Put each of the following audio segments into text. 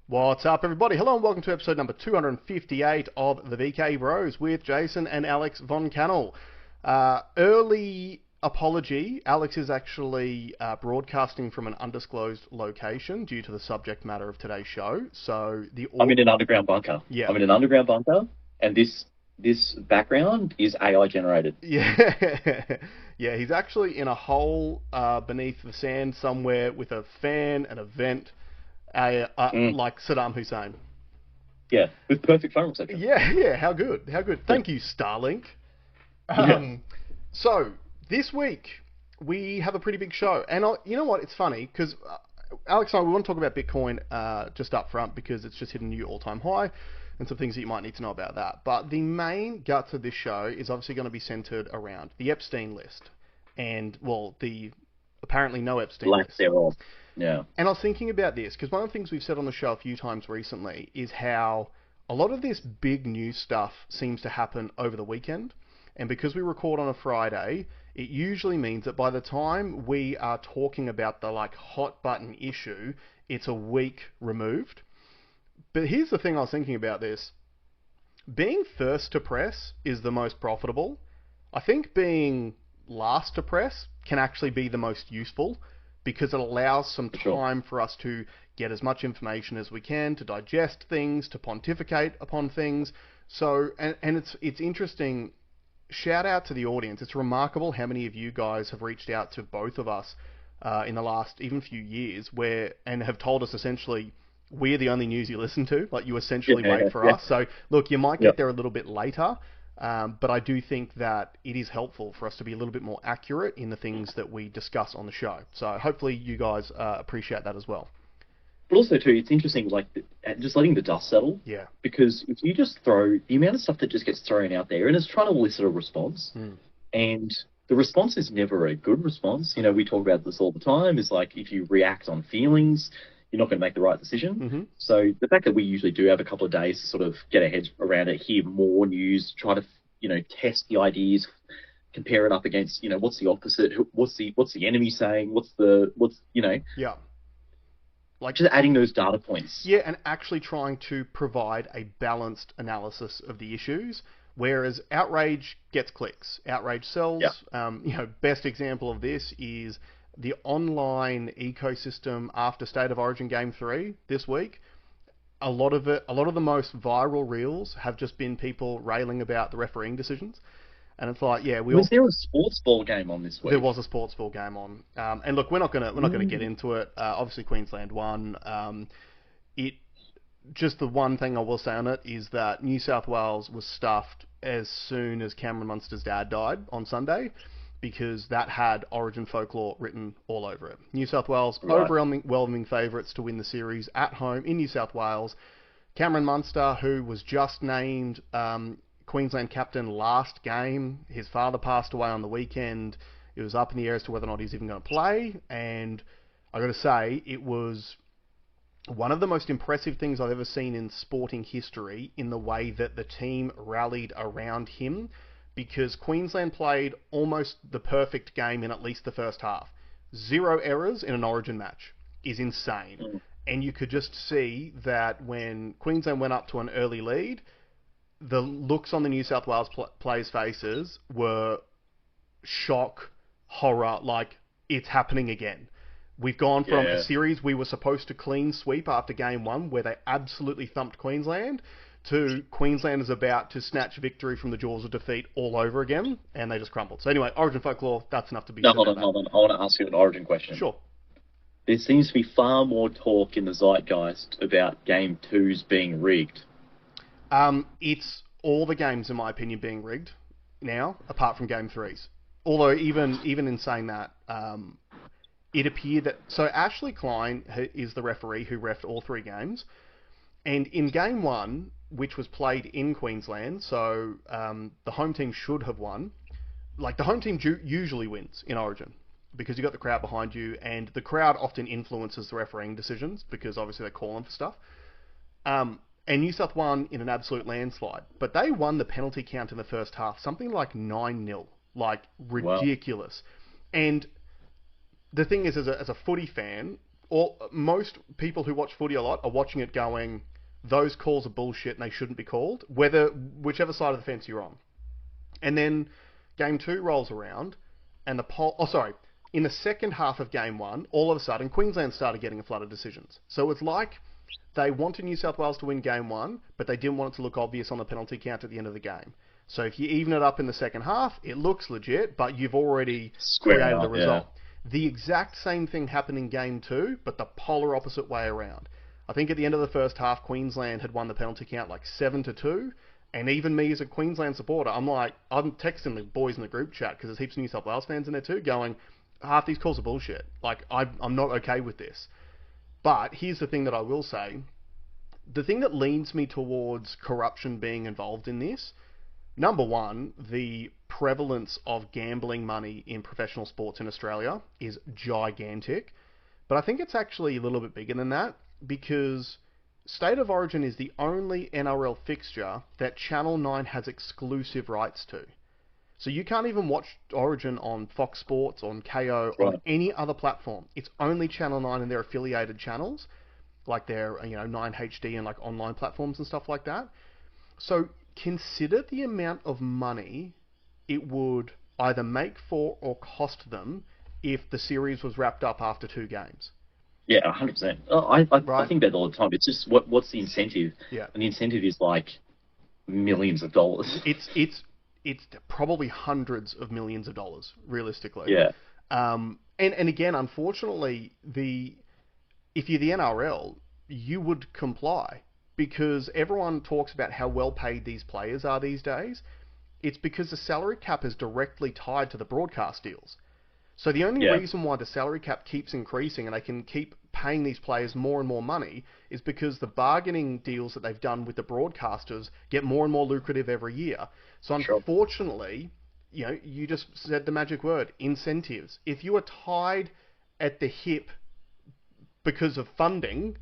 What's up, everybody? Hello and welcome to episode number 258 of the VK Bros with Jason and Alex Von Cannell. Early apology. Alex is actually broadcasting from an undisclosed location due to the subject matter of today's show. So I'm in an underground bunker. Yeah. I'm in an underground bunker, and this background is AI generated. Yeah, yeah. He's actually in a hole beneath the sand somewhere with a fan and a vent. Like Saddam Hussein. Yeah, with perfect phone reception. Yeah. How good? Thank you, Starlink. So this week we have a pretty big show, and you know what? It's funny because Alex and I, we want to talk about Bitcoin just up front because it's just hit a new all-time high, and some things that you might need to know about that. But the main guts of this show is obviously going to be centered around the Epstein list, and the apparently no Epstein Lack list. thereof. Yeah. And I was thinking about this because one of the things we've said on the show a few times recently is how a lot of this big news stuff seems to happen over the weekend. And because we record on a Friday, it usually means that by the time we are talking about the hot button issue, it's a week removed. But here's the thing I was thinking about this. Being first to press is the most profitable. I think being last to press can actually be the most useful, because it allows some time for us to get as much information as we can, to digest things, to pontificate upon things. So, and it's interesting. Shout out to the audience. It's remarkable how many of you guys have reached out to both of us in the last even few years, and have told us essentially we're the only news you listen to. Like, you essentially wait for us. So look, you might get there a little bit later. But I do think that it is helpful for us to be a little bit more accurate in the things that we discuss on the show. So hopefully you guys appreciate that as well. But also, too, it's interesting, just letting the dust settle. Yeah. Because if you just throw the amount of stuff that just gets thrown out there, and it's trying to elicit a response, and the response is never a good response. You know, we talk about this all the time. Is like, if you react on feelings, you're not going to make the right decision. Mm-hmm. So the fact that we usually do have a couple of days to sort of get our heads around it, hear more news, try to, test the ideas, compare it up against, what's the opposite, what's the enemy saying, Yeah. Like, just adding those data points. Yeah, and actually trying to provide a balanced analysis of the issues. Whereas outrage gets clicks, outrage sells. Yeah. Best example of this is the online ecosystem after State of Origin Game 3 this week. A lot of the most viral reels have just been people railing about the refereeing decisions. And it's like, yeah, was there a sports ball game on this week? There was a sports ball game on. And look, we're not gonna get into it. Obviously Queensland won. Just the one thing I will say on it is that New South Wales was stuffed as soon as Cameron Munster's dad died on Sunday, because that had Origin folklore written all over it. New South Wales, overwhelming favourites to win the series at home in New South Wales. Cameron Munster, who was just named Queensland captain last game, his father passed away on the weekend. It was up in the air as to whether or not he's even going to play, and I got to say, it was one of the most impressive things I've ever seen in sporting history in the way that the team rallied around him, because Queensland played almost the perfect game in at least the first half. 0 errors in an Origin match is insane. And you could just see that when Queensland went up to an early lead, the looks on the New South Wales players' faces were shock, horror, like, it's happening again. We've gone from a series we were supposed to clean sweep after game 1, where they absolutely thumped Queensland, to Queensland is about to snatch victory from the jaws of defeat all over again, and they just crumbled. So anyway, Origin folklore, that's enough to be said. Hold on. I want to ask you an Origin question. Sure. There seems to be far more talk in the zeitgeist about Game 2's being rigged. It's all the games, in my opinion, being rigged now, apart from Game 3's. Although, even in saying that, it appeared that... So Ashley Klein is the referee who reffed all 3 games, and in Game 1, which was played in Queensland, so the home team should have won. Like, the home team usually wins in Origin, because you got the crowd behind you, and the crowd often influences the refereeing decisions, because obviously they call them for stuff. And New South won in an absolute landslide, but they won the penalty count in the first half, something like 9-0, like ridiculous. Wow. And the thing is, as a footy fan, most people who watch footy a lot are watching it going, those calls are bullshit and they shouldn't be called, whichever side of the fence you're on. And then game 2 rolls around, and in the second half of game 1, all of a sudden Queensland started getting a flood of decisions. So it's like they wanted New South Wales to win game 1, but they didn't want it to look obvious on the penalty count at the end of the game. So if you even it up in the second half, it looks legit, but you've already created a result. Yeah. The exact same thing happened in game 2, but the polar opposite way around. I think at the end of the first half, Queensland had won the penalty count like 7-2. And even me as a Queensland supporter, I'm texting the boys in the group chat, because there's heaps of New South Wales fans in there too, going, half these calls are bullshit. Like, I'm not okay with this. But here's the thing that I will say. The thing that leans me towards corruption being involved in this, number one, the prevalence of gambling money in professional sports in Australia is gigantic. But I think it's actually a little bit bigger than that, because State of Origin is the only NRL fixture that Channel 9 has exclusive rights to. So you can't even watch Origin on Fox Sports, on KO, right, on any other platform. It's only Channel 9 and their affiliated channels, like their 9HD and like online platforms and stuff like that. So consider the amount of money it would either make for or cost them if the series was wrapped up after 2 games. Yeah, 100%. I think about it all the time. It's just what's the incentive? Yeah. And the incentive is like millions of dollars. It's probably hundreds of millions of dollars, realistically. Yeah. And again, unfortunately, if you're the NRL, you would comply, because everyone talks about how well paid these players are these days. It's because the salary cap is directly tied to the broadcast deals. So the only reason why the salary cap keeps increasing and they can keep paying these players more and more money is because the bargaining deals that they've done with the broadcasters get more and more lucrative every year. So unfortunately, you just said the magic word, incentives. If you are tied at the hip because of funding,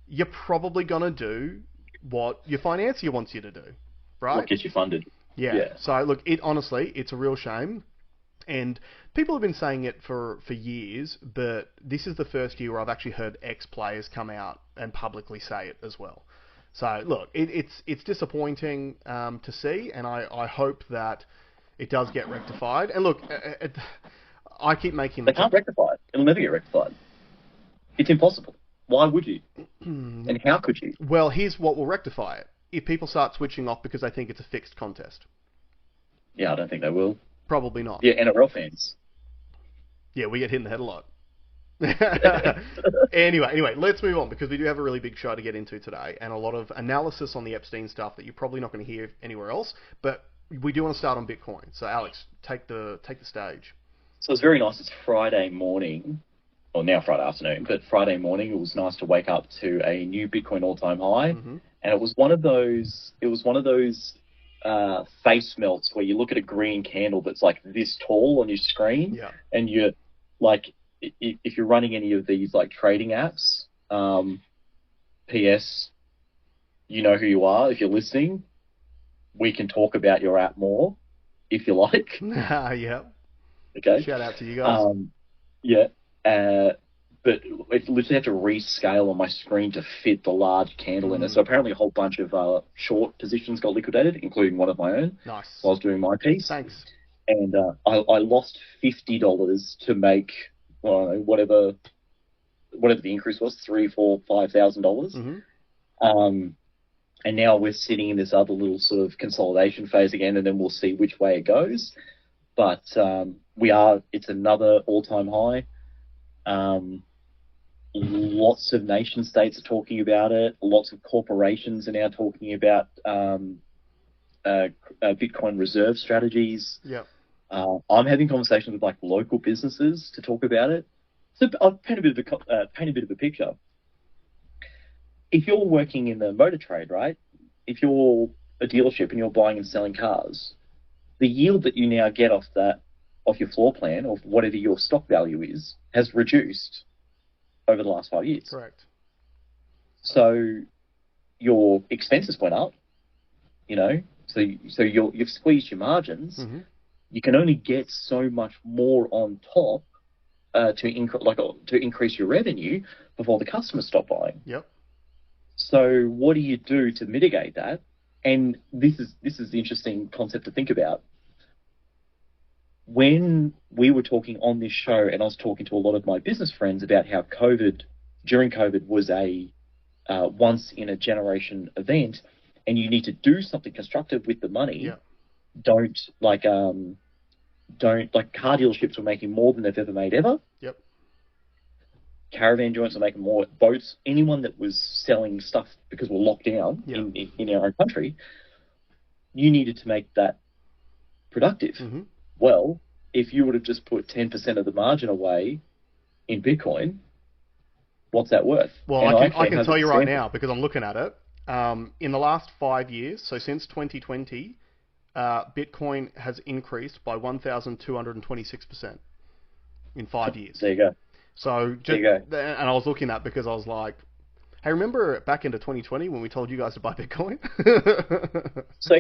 you're probably going to do what your financier wants you to do, right? What gets you funded. Yeah. So look, honestly, it's a real shame. And people have been saying it for years, but this is the first year where I've actually heard ex-players come out and publicly say it as well. So look, it's disappointing to see, and I hope that it does get rectified. And look, I keep making... They can't rectify it. It'll never get rectified. It's impossible. Why would you? And how could you? Well, here's what will rectify it. If people start switching off because they think it's a fixed contest. Yeah, I don't think they will. Probably not. Yeah, NRL fans. Yeah, we get hit in the head a lot. Anyway, let's move on, because we do have a really big show to get into today, and a lot of analysis on the Epstein stuff that you're probably not going to hear anywhere else. But we do want to start on Bitcoin. So Alex, take the stage. So it's very nice. It's Friday morning, or now Friday afternoon, but Friday morning it was nice to wake up to a new Bitcoin all-time high, and it was one of those. Face melts where you look at a green candle that's like this tall on your screen, and you're like, if you're running any of these like trading apps, PS, you know who you are if you're listening. We can talk about your app more if you like. Yeah. Okay. Shout out to you guys. But it literally had to rescale on my screen to fit the large candle in it. So apparently a whole bunch of short positions got liquidated, including one of my own. Nice. While I was doing my piece. Thanks. And I lost $50 to make whatever the increase was, $3,000, $4,000, $5,000. And now we're sitting in this other little sort of consolidation phase again, and then we'll see which way it goes. But it's another all-time high. Lots of nation states are talking about it. Lots of corporations are now talking about Bitcoin reserve strategies. Yeah. I'm having conversations with like local businesses to talk about it. So I'll paint a bit of a picture. If you're working in the motor trade, right? If you're a dealership and you're buying and selling cars, the yield that you now get off your floor plan, or whatever your stock value is, has reduced over the last 5 years. Correct. So your expenses went up, so you've squeezed your margins. You can only get so much more on top to increase your revenue before the customers stop buying. Yep. So what do you do to mitigate that? And this is the interesting concept to think about. When we were talking on this show, and I was talking to a lot of my business friends about how during COVID was a once in a generation event, and you need to do something constructive with the money. Yep. Don't like car dealerships were making more than they've ever made ever. Yep. Caravan joints are making more. Boats, anyone that was selling stuff because we're locked down in our own country, you needed to make that productive. Mm-hmm. Well, if you would have just put 10% of the margin away in Bitcoin, what's that worth? Well, I can tell you right now, because I'm looking at it. In the last 5 years, so since 2020, Bitcoin has increased by 1,226% in 5 years. There you go. So, there you go. And I was looking at because I was like, hey, remember back into 2020 when we told you guys to buy Bitcoin? So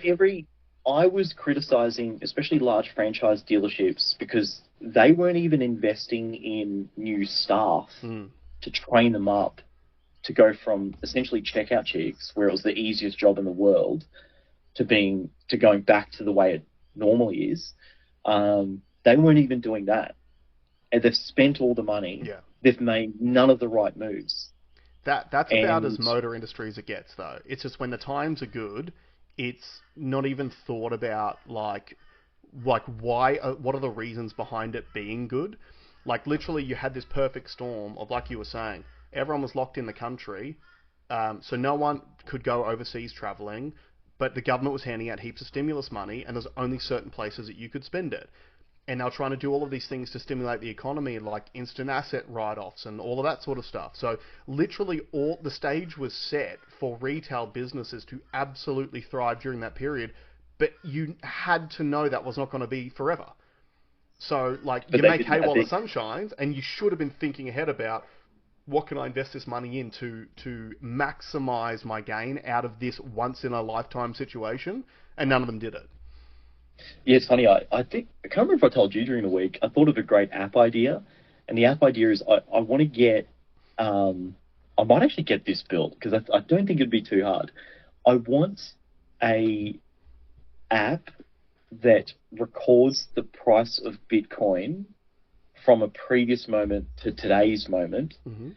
I was criticizing, especially large franchise dealerships, because they weren't even investing in new staff to train them up to go from essentially checkout chicks, where it was the easiest job in the world, to going back to the way it normally is. They weren't even doing that. And they've spent all the money. Yeah. They've made none of the right moves. That's about as motor industry as it gets, though. It's just when the times are good, it's not even thought about like why, what are the reasons behind it being good? Like literally, you had this perfect storm of, like you were saying, everyone was locked in the country, so no one could go overseas traveling, but the government was handing out heaps of stimulus money, and there's only certain places that you could spend it. And they're trying to do all of these things to stimulate the economy, like instant asset write-offs and all of that sort of stuff. So literally the stage was set for retail businesses to absolutely thrive during that period, but you had to know that was not going to be forever. So like you make hay while the sun shines, and you should have been thinking ahead about what can I invest this money in to maximize my gain out of this once-in-a-lifetime situation, and none of them did it. Yeah, it's funny. I think I can't remember if I told you during the week. I thought of a great app idea, and the app idea is I want to get. I might actually get this built because I don't think it'd be too hard. I want a app that records the price of Bitcoin from a previous moment to today's moment. Mm-hmm.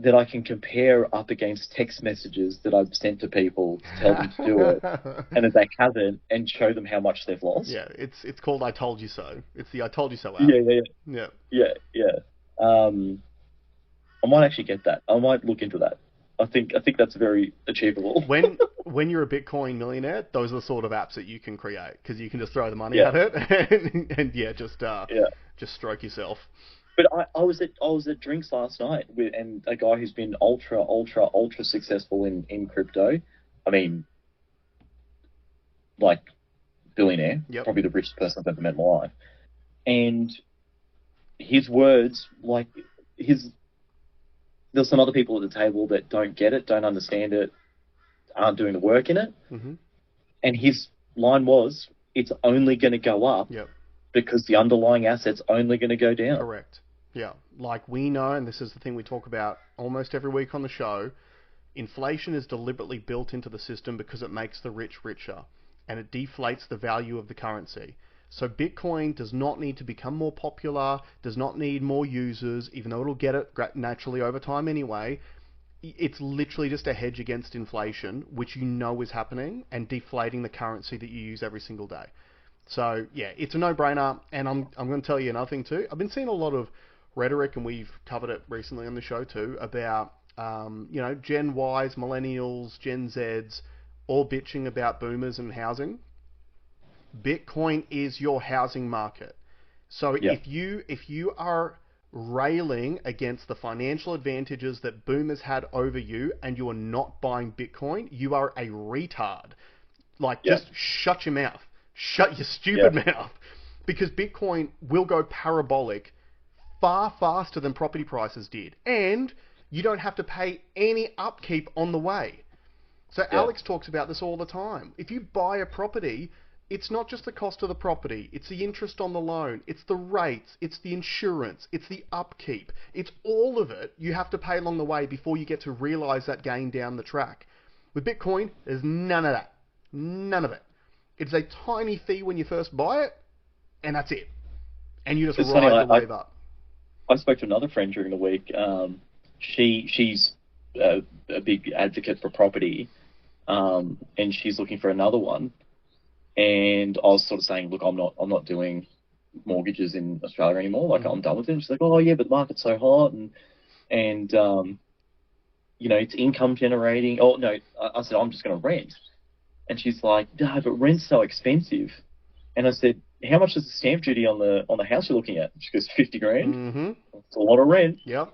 That I can compare up against text messages that I've sent to people to tell them to do it, and if they haven't, and show them how much they've lost. Yeah, it's called I Told You So. It's the I Told You So app. Yeah. I might actually get that. I might look into that. I think that's very achievable. When you're a Bitcoin millionaire, those are the sort of apps that you can create, because you can just throw the money at it and just stroke yourself. But I was at drinks last night and a guy who's been ultra successful in crypto. I mean, like billionaire, probably the richest person I've ever met in my life. And his words, there's some other people at the table that don't get it, don't understand it, aren't doing the work in it. Mm-hmm. And his line was, "It's only going to go up because the underlying asset's only going to go down." Correct. Yeah, like we know, and this is the thing we talk about almost every week on the show, inflation is deliberately built into the system because it makes the rich richer, and it deflates the value of the currency. So Bitcoin does not need to become more popular, does not need more users, even though it'll get it naturally over time anyway. It's literally just a hedge against inflation, which you know is happening, and deflating the currency that you use every single day. So yeah, it's a no-brainer, and I'm going to tell you another thing too. I've been seeing a lot of rhetoric, and we've covered it recently on the show too, about Gen Ys, millennials, Gen Zs, all bitching about boomers and housing. Bitcoin is your housing market. So if you are railing against the financial advantages that boomers had over you, and you are not buying Bitcoin, you are a retard. Just shut your mouth. Shut your stupid mouth. Because Bitcoin will go parabolic far faster than property prices did. And you don't have to pay any upkeep on the way. So Alex talks about this all the time. If you buy a property, It's not just the cost of the property, it's the interest on the loan, it's the rates, it's the insurance, it's the upkeep. It's all of it you have to pay along the way before you get to realize that gain down the track. With Bitcoin, there's none of that. None of it. It's a tiny fee when you first buy it, and that's it. And you just It's ride funny, the wave up. I spoke to another friend during the week. She's a big advocate for property, and she's looking for another one. And I was sort of saying, look, I'm not doing mortgages in Australia anymore. Like, I'm done with it. And she's like, oh yeah, but the market's so hot, and you know, it's income generating. Oh no, I said I'm just going to rent, and she's like, no, but rent's so expensive. And I said, how much is the stamp duty on the house you're looking at? She goes, 50 grand. Mm-hmm. It's a lot of rent. Yep.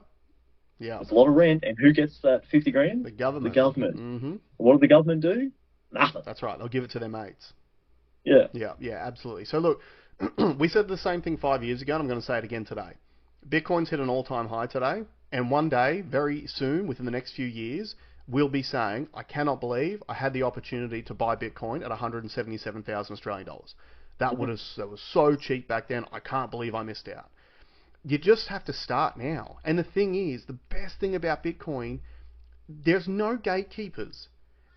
Yeah. It's a lot of rent. And who gets that 50 grand? The government. The government. Mm-hmm. What does the government do? Nothing. That's right. They'll give it to their mates. Yeah. Yeah, absolutely. So look, we said the same thing 5 years ago, and I'm going to say it again today. Bitcoin's hit an all-time high today, and one day, very soon, within the next few years, we'll be saying, I cannot believe I had the opportunity to buy Bitcoin at 177,000 Australian dollars. That was so cheap back then. I can't believe I missed out. You just have to start now. And the thing is, the best thing about Bitcoin, there's no gatekeepers.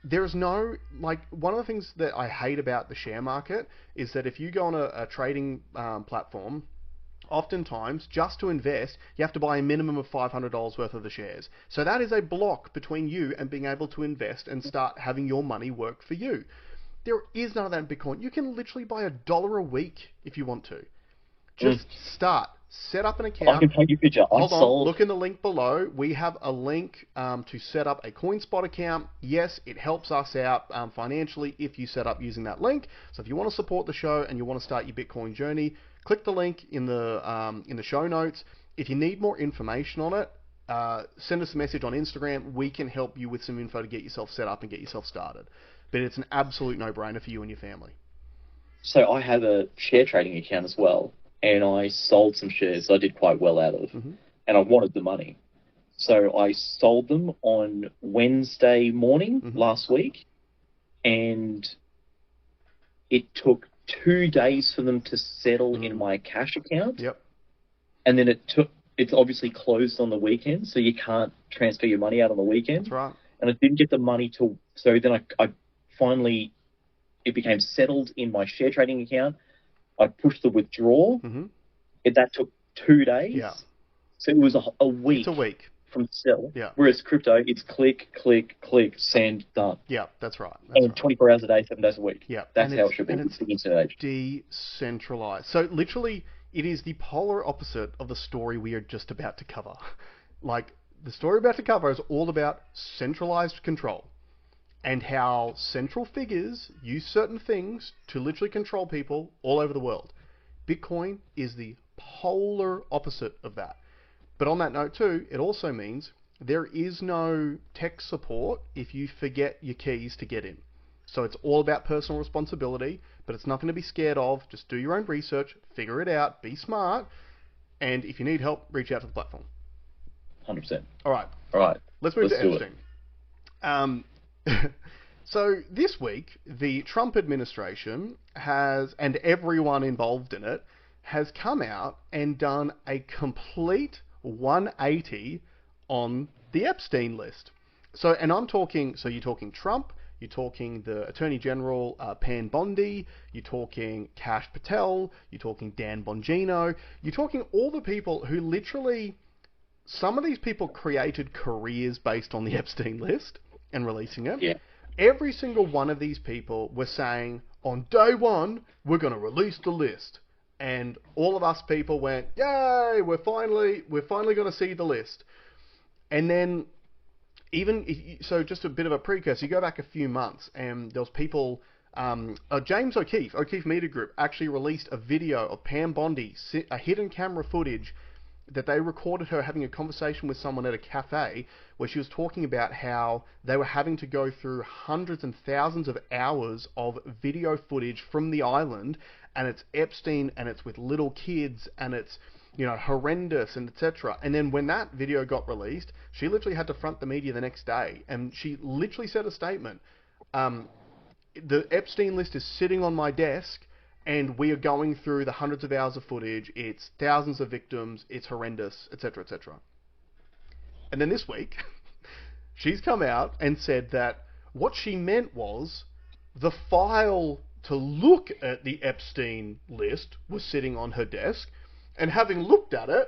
There's no, like, one of the things that I hate about the share market is that if you go on a trading platform, oftentimes, just to invest, you have to buy a minimum of $500 worth of the shares. So that is a block between you and being able to invest and start having your money work for you. There is none of that in Bitcoin. You can literally buy $1 a week if you want to. Just start. Set up an account. I can take your picture. Hold on. Look in the link below. We have a link to set up a CoinSpot account. Yes, it helps us out financially if you set up using that link. So if you want to support the show and you want to start your Bitcoin journey, click the link in the show notes. If you need more information on it, send us a message on Instagram. We can help you with some info to get yourself set up and get yourself started. But it's an absolute no-brainer for you and your family. So I have a share trading account as well, and I sold some shares I did quite well out of, and I wanted the money. So I sold them on Wednesday morning last week, and it took 2 days for them to settle in my cash account. Yep. And then it's obviously closed on the weekend, so you can't transfer your money out on the weekend. That's right. And I didn't get the money so then I finally, it became settled in my share trading account. I pushed the withdraw. That took 2 days. Yeah. So it was a week. It's a week. From sell. Yeah. Whereas crypto, it's click, click, click, send, done. Yeah, that's right. And 24 hours a day, 7 days a week. Yeah. That's how it should be. It's the internet age. Decentralized. So literally, it is the polar opposite of the story we are just about to cover. Like, the story we're about to cover is all about centralized control and how central figures use certain things to literally control people all over the world. Bitcoin is the polar opposite of that. But on that note too, it also means there is no tech support if you forget your keys to get in. So it's all about personal responsibility, but it's nothing to be scared of. Just do your own research, figure it out, be smart, and if you need help, reach out to the platform. 100%. All right. Let's move to Epstein. So this week, the Trump administration has, and everyone involved in it, has come out and done a complete 180 on the Epstein list. So, and I'm talking, so you're talking Trump, you're talking the Attorney General Pan Bondi, you're talking Kash Patel, you're talking Dan Bongino, you're talking all the people who literally, some of these people created careers based on the Epstein list and releasing it. Yeah. Every single one of these people were saying, on day one, we're going to release the list. And all of us people went, yay, we're finally going to see the list. And then, so just a bit of a precursor, you go back a few months, and there was people, James O'Keefe Media Group, actually released a video of Pam Bondi, a hidden camera footage that they recorded her having a conversation with someone at a cafe where she was talking about how they were having to go through hundreds and thousands of hours of video footage from the island, and it's Epstein, and it's with little kids, and it's, you know, horrendous, and etc. And then when that video got released, she literally had to front the media the next day, and she literally said a statement. the Epstein list is sitting on my desk, and we are going through the hundreds of hours of footage. It's thousands of victims. It's horrendous, etc., etc. And then this week, she's come out and said that what she meant was the file to look at the Epstein list was sitting on her desk, and having looked at it,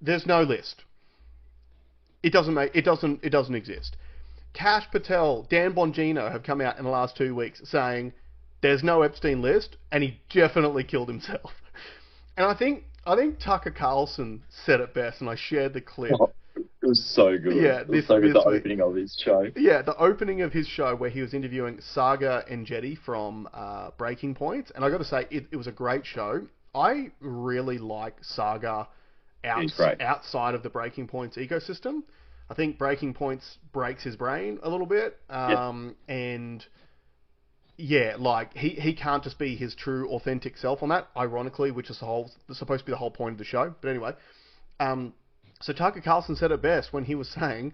there's no list. It doesn't exist. Kash Patel, Dan Bongino have come out in the last 2 weeks saying there's no Epstein list, and he definitely killed himself. And I think Tucker Carlson said it best, and I shared the clip. Oh, it was so good. Yeah, it was so good, the opening of his show. Yeah, the opening of his show where he was interviewing Saga Enjeti from Breaking Point, and I got to say, it was a great show. I really like Saga outside of the Breaking Point's ecosystem. I think Breaking Points breaks his brain a little bit, and yeah, like he can't just be his true, authentic self on that. Ironically, which is supposed to be the whole point of the show. But anyway, so Tucker Carlson said it best when he was saying,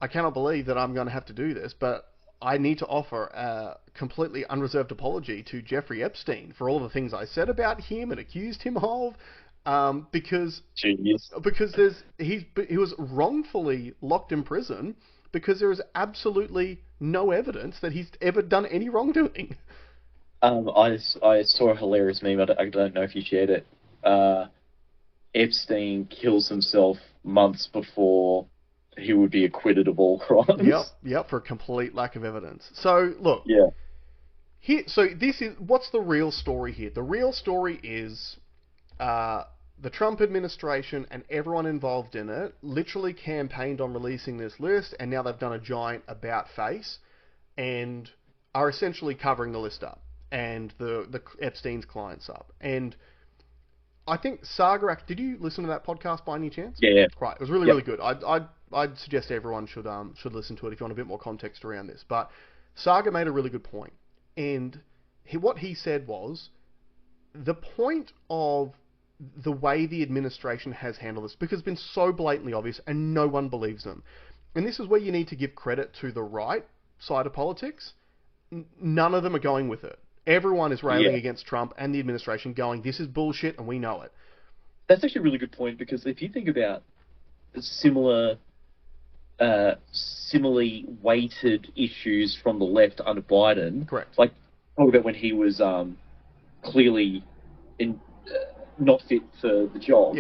"I cannot believe that I'm going to have to do this, but I need to offer a completely unreserved apology to Jeffrey Epstein for all the things I said about him and accused him of." Because he was wrongfully locked in prison because there is absolutely no evidence that he's ever done any wrongdoing. I saw a hilarious meme. I don't know if you shared it. Epstein kills himself months before he would be acquitted of all crimes. Yep, for a complete lack of evidence. So look, what's the real story here? The real story is the Trump administration and everyone involved in it literally campaigned on releasing this list, and now they've done a giant about face and are essentially covering the list up and the Epstein's clients up. And I think Saga, did you listen to that podcast by any chance? Yeah. Right, it was really good. I'd suggest everyone should listen to it if you want a bit more context around this. But Saga made a really good point, and what he said was the point of the way the administration has handled this, because it's been so blatantly obvious and no one believes them. And this is where you need to give credit to the right side of politics. None of them are going with it. Everyone is railing against Trump and the administration, going, this is bullshit and we know it. That's actually a really good point, because if you think about similarly weighted issues from the left under Biden, correct? Like, talk about when he was clearly not fit for the job,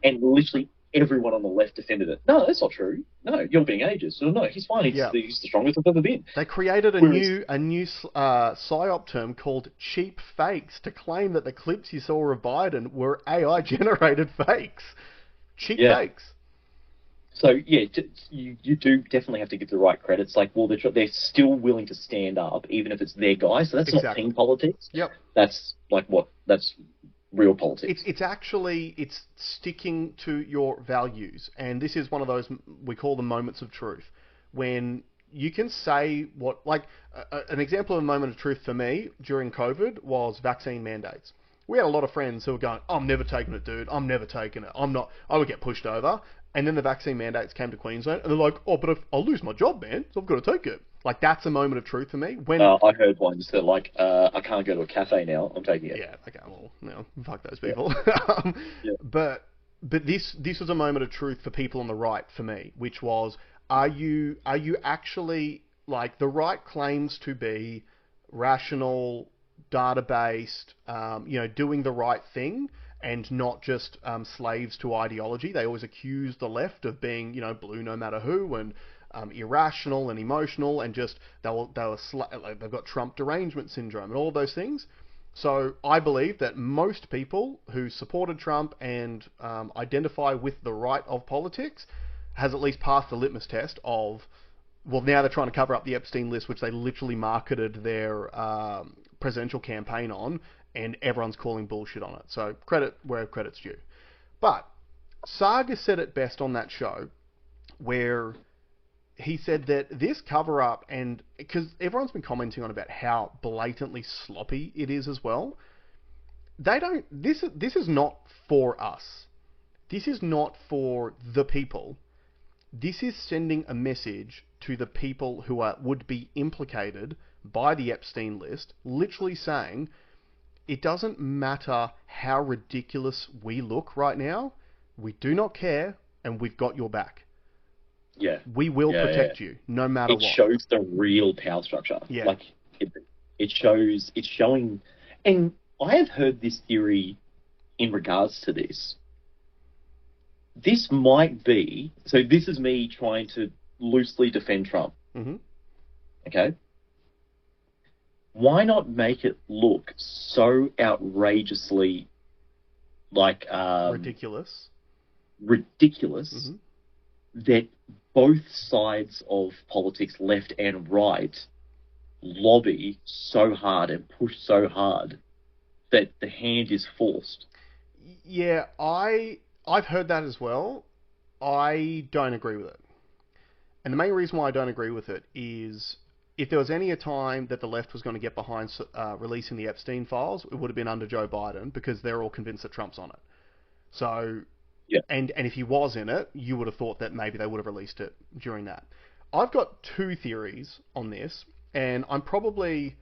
and literally everyone on the left defended it. No, that's not true. No, you're being ageist. Or no, he's fine. He's the strongest I've ever been. They created a new psyop term called cheap fakes to claim that the clips you saw of Biden were AI generated fakes. Cheap fakes. So yeah, you do definitely have to give the right credit. It's like, well, they're still willing to stand up, even if it's their guy. So that's not team politics. Yep. That's that's real politics. It's sticking to your values, and this is one of those, we call them moments of truth, when you can say what, like an example of a moment of truth for me during COVID was vaccine mandates. We had a lot of friends who were going, I'm never taking it, dude. I'm never taking it. I would get pushed over. And then the vaccine mandates came to Queensland, and they're like, oh, but if I'll lose my job, man, so I've got to take it. Like, that's a moment of truth for me. When I heard one just that, like, I can't go to a cafe now, I'm taking it. Yeah, okay, well, no, fuck those people. But this was a moment of truth for people on the right for me, which was, are you actually, like, the right claims to be rational, data-based, doing the right thing, and not just slaves to ideology. They always accuse the left of being, blue no matter who, and irrational and emotional, and just they've got Trump derangement syndrome and all of those things. So I believe that most people who supported Trump and identify with the right of politics has at least passed the litmus test of, well, now they're trying to cover up the Epstein list, which they literally marketed their presidential campaign on, and everyone's calling bullshit on it. So credit where credit's due. But Saga said it best on that show, where he said that this cover-up, and because everyone's been commenting on about how blatantly sloppy it is as well, this is not for us. This is not for the people. This is sending a message to the people who would be implicated by the Epstein list, literally saying, it doesn't matter how ridiculous we look right now, we do not care, and we've got your back. Yeah. We will Yeah, protect you, no matter It what. shows the real power structure. Yeah. Like, it's showing, and I have heard this theory in regards to this. This might be, so this is me trying to loosely defend Trump. Mm-hmm. Okay? Why not make it look so outrageously like Ridiculous. ridiculous that both sides of politics, left and right, lobby so hard and push so hard that the hand is forced? Yeah, I've heard that as well. I don't agree with it. And the main reason why I don't agree with it is, if there was any a time that the left was going to get behind releasing the Epstein files, it would have been under Joe Biden, because they're all convinced that Trump's on it. So, Yeah. and if he was in it, you would have thought that maybe they would have released it during that. I've got two theories on this, and I'm probably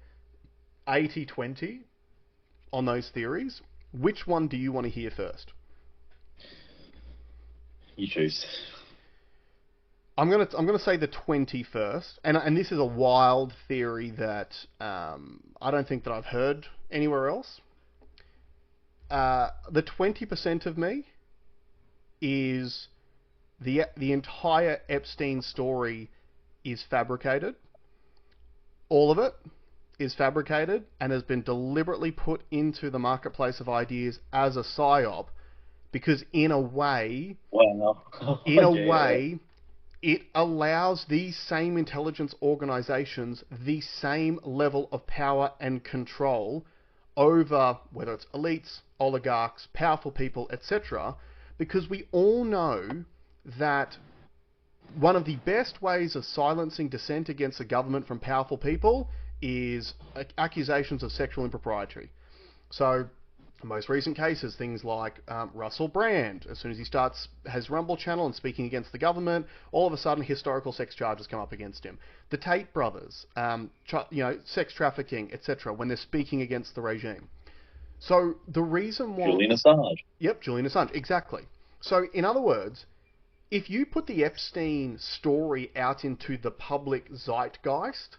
80-20 on those theories. Which one do you want to hear first? You choose. I'm gonna say the 20 first, and this is a wild theory that I don't think that I've heard anywhere else. The 20% of me is the entire Epstein story is fabricated. All of it is fabricated and has been deliberately put into the marketplace of ideas as a psyop, because in a way, it allows these same intelligence organizations the same level of power and control over, whether it's elites, oligarchs, powerful people, etc., because we all know that one of the best ways of silencing dissent against the government from powerful people is accusations of sexual impropriety. So, the most recent cases, things like Russell Brand, as soon as he has Rumble channel and speaking against the government, all of a sudden historical sex charges come up against him. The Tate brothers, sex trafficking, etc., when they're speaking against the regime. So the reason why... Julian Assange. Yep, Julian Assange, exactly. So in other words, if you put the Epstein story out into the public zeitgeist,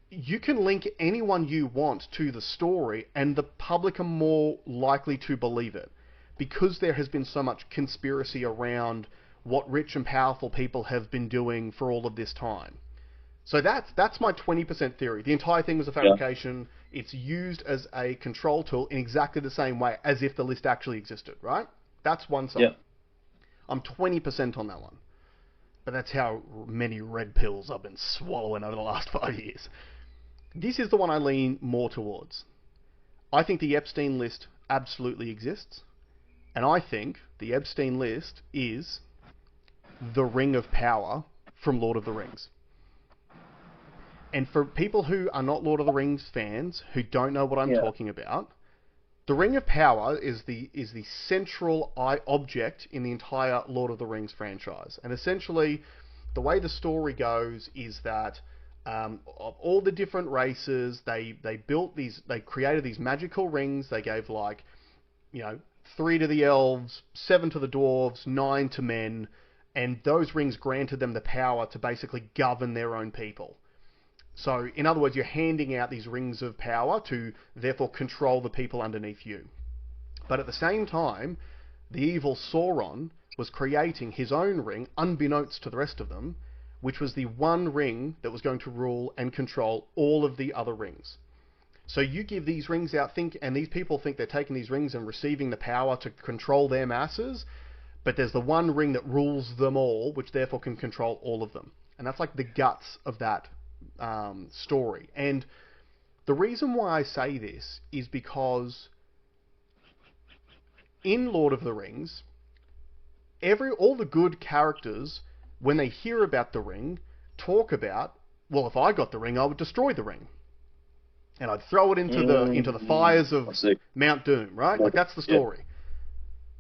you can link anyone you want to the story, and the public are more likely to believe it, because there has been so much conspiracy around what rich and powerful people have been doing for all of this time. So that's my 20% theory. The entire thing was a fabrication. Yeah. It's used as a control tool in exactly the same way as if the list actually existed, right? That's one side. Yeah. I'm 20% on that one. But that's how many red pills I've been swallowing over the last 5 years. This is the one I lean more towards. I think the Epstein list absolutely exists, and I think the Epstein list is the Ring of Power from Lord of the Rings. And for people who are not Lord of the Rings fans, who don't know what I'm talking about, the Ring of Power is the central object in the entire Lord of the Rings franchise. And essentially, the way the story goes is that of all the different races, they created these magical rings. They gave 3 to the elves, 7 to the dwarves, 9 to men, and those rings granted them the power to basically govern their own people. So, in other words, you're handing out these rings of power to therefore control the people underneath you. But at the same time, the evil Sauron was creating his own ring, unbeknownst to the rest of them, which was the one ring that was going to rule and control all of the other rings. So you give these rings out, and these people think they're taking these rings and receiving the power to control their masses, but there's the one ring that rules them all, which therefore can control all of them. And that's like the guts of that story. And the reason why I say this is because in Lord of the Rings, all the good characters, when they hear about the ring, talk about, well, if I got the ring, I would destroy the ring, and I'd throw it into the fires of Mount Doom, right? Like, that's the story.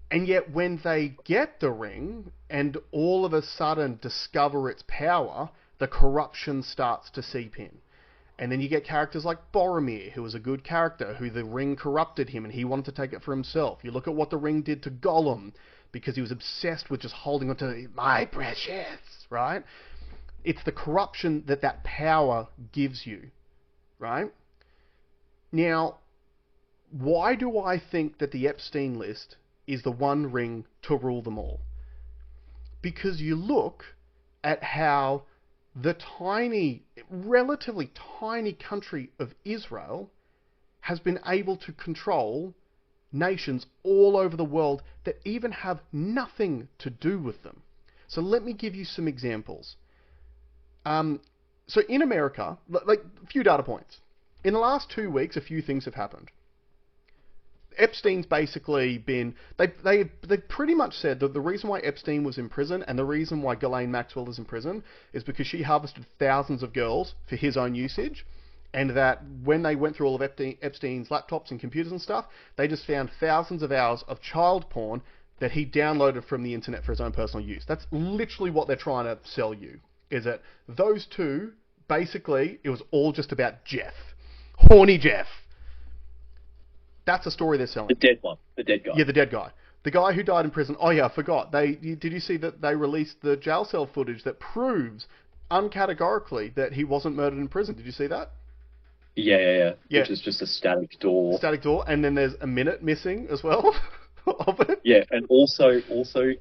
And yet, when they get the ring and all of a sudden discover its power, the corruption starts to seep in. And then you get characters like Boromir, who was a good character, who the ring corrupted him and he wanted to take it for himself. You look at what the ring did to Gollum, because he was obsessed with just holding on to my precious, right? It's the corruption that that power gives you, right? Now, why do I think that the Epstein list is the one ring to rule them all? Because you look at how the tiny, relatively tiny country of Israel has been able to control nations all over the world that even have nothing to do with them. So let me give you some examples. So in America, like a few data points. In the last 2 weeks, a few things have happened. Epstein's basically been... They pretty much said that the reason why Epstein was in prison and the reason why Ghislaine Maxwell is in prison is because she harvested thousands of girls for his own usage, and that when they went through all of Epstein's laptops and computers and stuff, they just found thousands of hours of child porn that he downloaded from the internet for his own personal use. That's literally what they're trying to sell you, is that those two, basically, it was all just about Jeff. Horny Jeff. That's a story they're selling. The dead one. The dead guy. Yeah, the dead guy. The guy who died in prison. Oh yeah, I forgot. Did you see that they released the jail cell footage that proves uncategorically that he wasn't murdered in prison? Did you see that? Yeah. Which is just a static door. Static door, and then there's a minute missing as well of it. Yeah, and also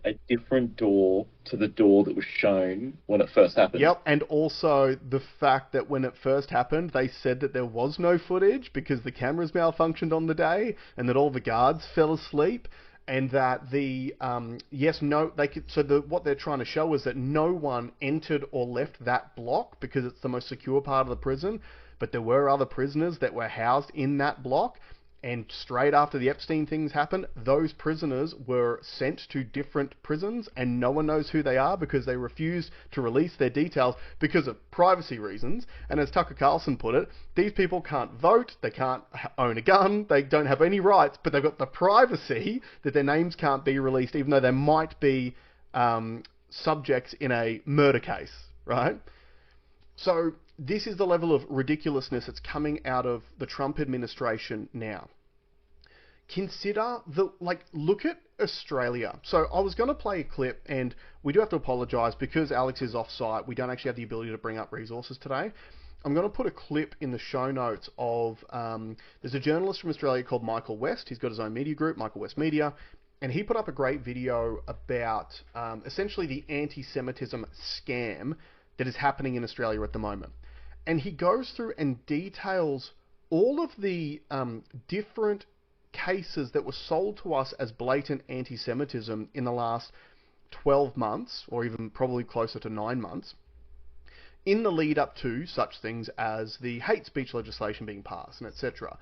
a different door to the door that was shown when it first happened. Yep, and also the fact that when it first happened, they said that there was no footage because the cameras malfunctioned on the day, and that all the guards fell asleep, and that what they're trying to show is that no one entered or left that block because it's the most secure part of the prison, but there were other prisoners that were housed in that block. And straight after the Epstein things happened, those prisoners were sent to different prisons, and no one knows who they are because they refused to release their details because of privacy reasons. And as Tucker Carlson put it, these people can't vote, they can't own a gun, they don't have any rights, but they've got the privacy that their names can't be released, even though they might be subjects in a murder case, right? So this is the level of ridiculousness that's coming out of the Trump administration now. Look at Australia. So I was going to play a clip, and we do have to apologise because Alex is off-site. We don't actually have the ability to bring up resources today. I'm going to put a clip in the show notes of, there's a journalist from Australia called Michael West. He's got his own media group, Michael West Media, and he put up a great video about essentially the anti-Semitism scam that is happening in Australia at the moment. And he goes through and details all of the different cases that were sold to us as blatant anti-Semitism in the last 12 months, or even probably closer to 9 months, in the lead up to such things as the hate speech legislation being passed, and etc.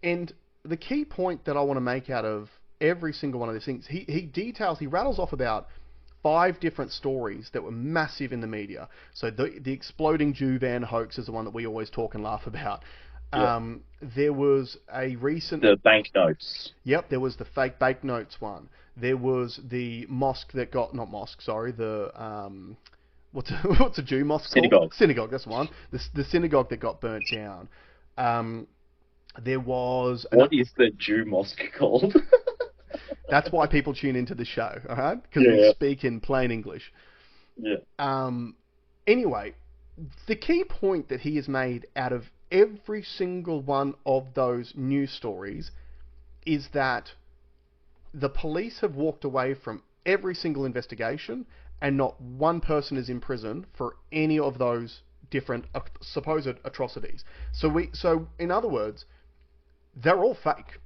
And the key point that I want to make out of every single one of these things, he rattles off about 5 different stories that were massive in the media. So the exploding Jew van hoax is the one that we always talk and laugh about. Yeah. There was a recent... The banknotes. Yep, there was the fake banknotes one. There was the mosque that got... Not mosque, sorry. The... what's a Jew mosque called? Synagogue, that's the one. The synagogue that got burnt down. There was... What is the Jew mosque called? That's why people tune into the show, all right? Because we speak in plain English. Yeah. Anyway, the key point that he has made out of every single one of those news stories is that the police have walked away from every single investigation, and not one person is in prison for any of those different supposed atrocities. So in other words, they're all fake.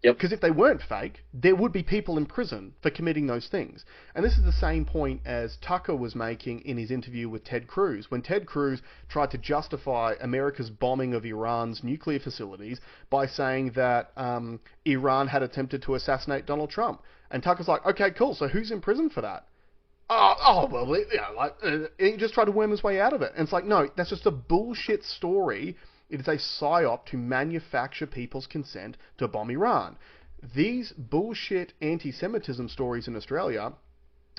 Yep. Because if they weren't fake, there would be people in prison for committing those things. And this is the same point as Tucker was making in his interview with Ted Cruz, when Ted Cruz tried to justify America's bombing of Iran's nuclear facilities by saying that Iran had attempted to assassinate Donald Trump. And Tucker's like, okay, cool, so who's in prison for that? He just tried to worm his way out of it. And it's like, no, that's just a bullshit story. It is a psyop to manufacture people's consent to bomb Iran. These bullshit anti-Semitism stories in Australia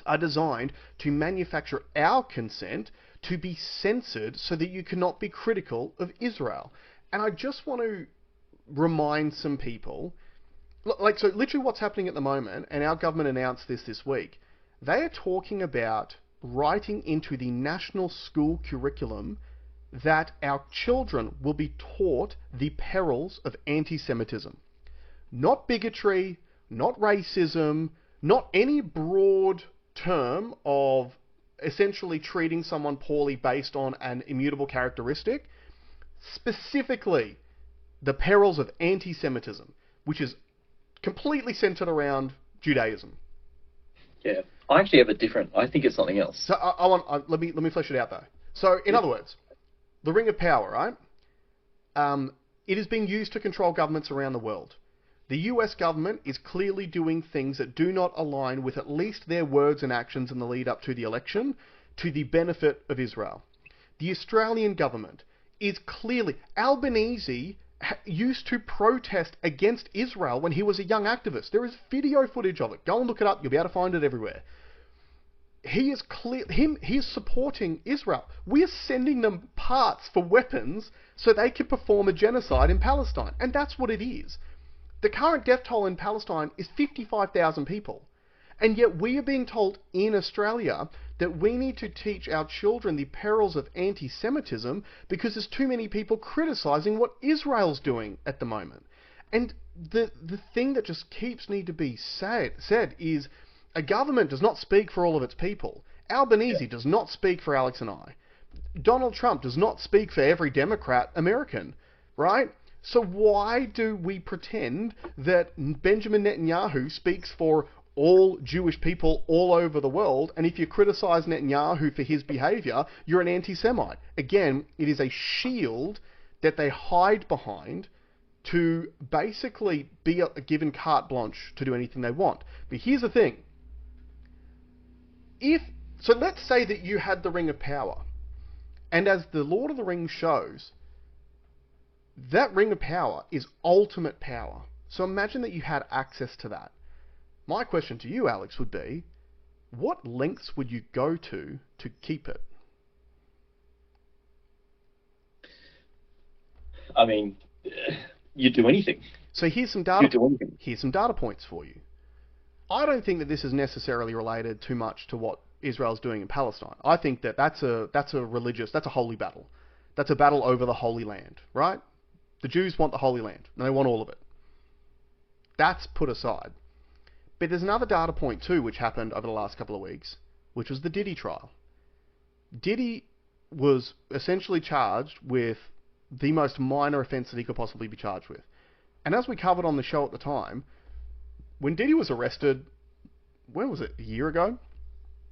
are designed to manufacture our consent to be censored so that you cannot be critical of Israel. And I just want to remind some people, like, so literally what's happening at the moment, and our government announced this week, they are talking about writing into the national school curriculum that our children will be taught the perils of anti-Semitism. Not bigotry, not racism, not any broad term of essentially treating someone poorly based on an immutable characteristic. Specifically, the perils of anti-Semitism, which is completely centered around Judaism. Yeah, I actually have a different. I think it's something else. So let me flesh it out though. So in other words, the Ring of Power, right? It is being used to control governments around the world. The US government is clearly doing things that do not align with at least their words and actions in the lead up to the election to the benefit of Israel. The Australian government is clearly... Albanese used to protest against Israel when he was a young activist. There is video footage of it. Go and look it up. You'll be able to find it everywhere. He is he is supporting Israel. We are sending them parts for weapons so they can perform a genocide in Palestine. And that's what it is. The current death toll in Palestine is 55,000 people. And yet we are being told in Australia that we need to teach our children the perils of anti-Semitism because there's too many people criticising what Israel's doing at the moment. And the thing that just keeps need to be said is a government does not speak for all of its people. Albanese does not speak for Alex and I. Donald Trump does not speak for every Democrat American, right? So why do we pretend that Benjamin Netanyahu speaks for all Jewish people all over the world, and if you criticize Netanyahu for his behavior, you're an anti-Semite? Again, it is a shield that they hide behind to basically be given carte blanche to do anything they want. But here's the thing. So let's say that you had the Ring of Power, and as the Lord of the Rings shows, that Ring of Power is ultimate power. So imagine that you had access to that. My question to you, Alex, would be, what lengths would you go to keep it? I mean, you'd do anything. So here's some data points for you. I don't think that this is necessarily related too much to what Israel's doing in Palestine. I think that that's a holy battle. That's a battle over the Holy Land, right? The Jews want the Holy Land, and they want all of it. That's put aside. But there's another data point too, which happened over the last couple of weeks, which was the Diddy trial. Diddy was essentially charged with the most minor offence that he could possibly be charged with. And as we covered on the show at the time, when Diddy was arrested, when was it, a year ago?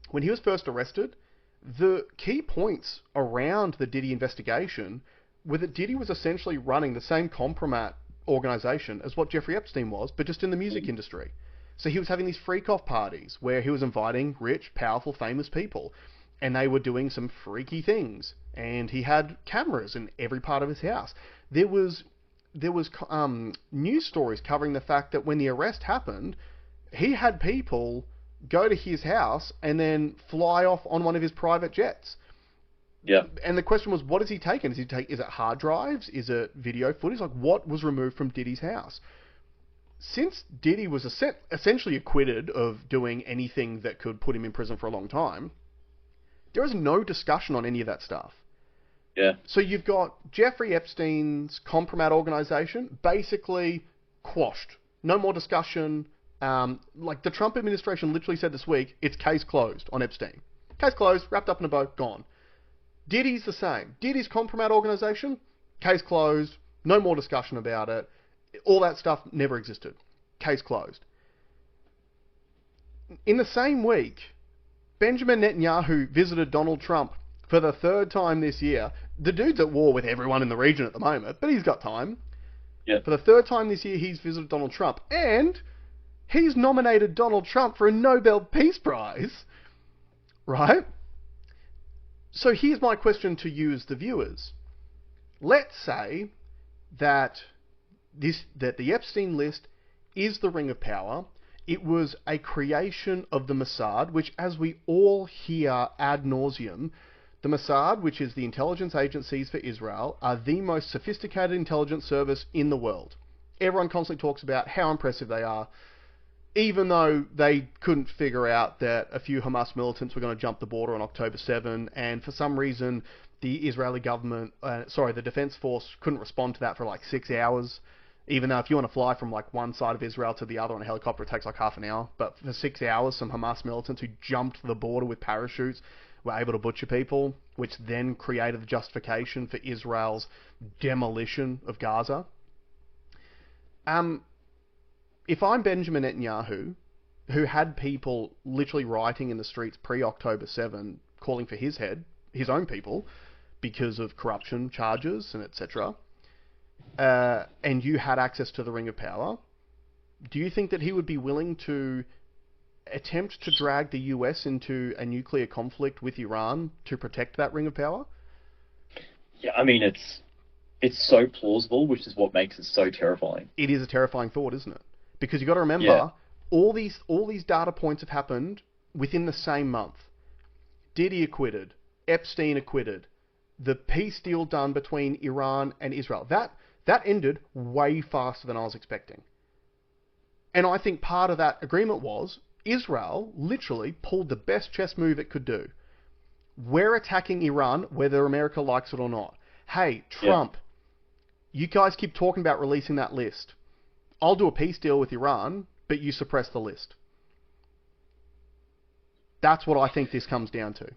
When he was first arrested, the key points around the Diddy investigation were that Diddy was essentially running the same compromat organisation as what Jeffrey Epstein was, but just in the music industry. So he was having these freak-off parties where he was inviting rich, powerful, famous people, and they were doing some freaky things. And he had cameras in every part of his house. There was news stories covering the fact that when the arrest happened, he had people go to his house and then fly off on one of his private jets. Yeah. And the question was, what has he taken? Is it hard drives? Is it video footage? Like, what was removed from Diddy's house? Since Diddy was essentially acquitted of doing anything that could put him in prison for a long time, there is no discussion on any of that stuff. Yeah. So you've got Jeffrey Epstein's compromat organisation basically quashed. No more discussion. Like the Trump administration literally said this week, it's case closed on Epstein. Case closed, wrapped up in a bow, gone. Diddy's the same. Diddy's compromat organisation, case closed, no more discussion about it. All that stuff never existed. Case closed. In the same week, Benjamin Netanyahu visited Donald Trump for the third time this year. The dude's at war with everyone in the region at the moment, but he's got time. Yeah. For the third time this year, he's visited Donald Trump, and he's nominated Donald Trump for a Nobel Peace Prize, right? So here's my question to you as the viewers. Let's say that the Epstein list is the Ring of Power. It was a creation of the Mossad, which, as we all hear ad nauseum, The Mossad, which is the intelligence agencies for Israel, are the most sophisticated intelligence service in the world. Everyone constantly talks about how impressive they are, even though they couldn't figure out that a few Hamas militants were going to jump the border on October 7, and for some reason the Israeli government, the Defense Force couldn't respond to that for like 6 hours, even though if you want to fly from like one side of Israel to the other on a helicopter, it takes like half an hour. But for 6 hours, some Hamas militants who jumped the border with parachutes were able to butcher people, which then created the justification for Israel's demolition of Gaza. If I'm Benjamin Netanyahu, who had people literally rioting in the streets pre-October 7, calling for his head, his own people, because of corruption charges and etc., and you had access to the Ring of Power, do you think that he would be willing to attempt to drag the US into a nuclear conflict with Iran to protect that Ring of Power? Yeah, I mean, it's so plausible, which is what makes it so terrifying. It is a terrifying thought, isn't it? Because you've got to remember, all these data points have happened within the same month. Diddy acquitted, Epstein acquitted, the peace deal done between Iran and Israel. That ended way faster than I was expecting. And I think part of that agreement was Israel literally pulled the best chess move it could do. We're attacking Iran whether America likes it or not. Hey, Trump, you guys keep talking about releasing that list. I'll do a peace deal with Iran, but you suppress the list. That's what I think this comes down to.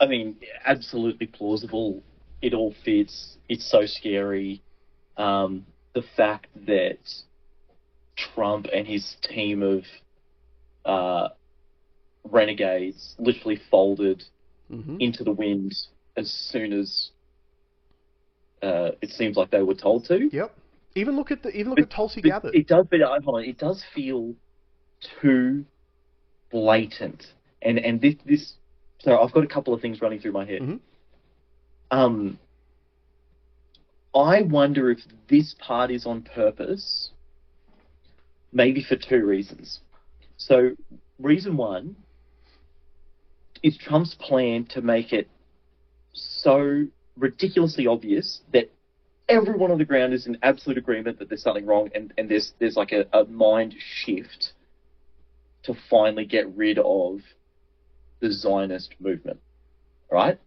I mean, absolutely plausible. It all fits. It's so scary. The fact that Trump and his team of renegades literally folded into the wind as soon as it seems like they were told to. Yep. Even look at Tulsi Gabbard. It does, but hold on, it does feel too blatant. And this. So I've got a couple of things running through my head. I wonder if this part is on purpose, maybe for two reasons. So reason one is Trump's plan to make it so ridiculously obvious that everyone on the ground is in absolute agreement that there's something wrong, and there's like a mind shift to finally get rid of the Zionist movement, right?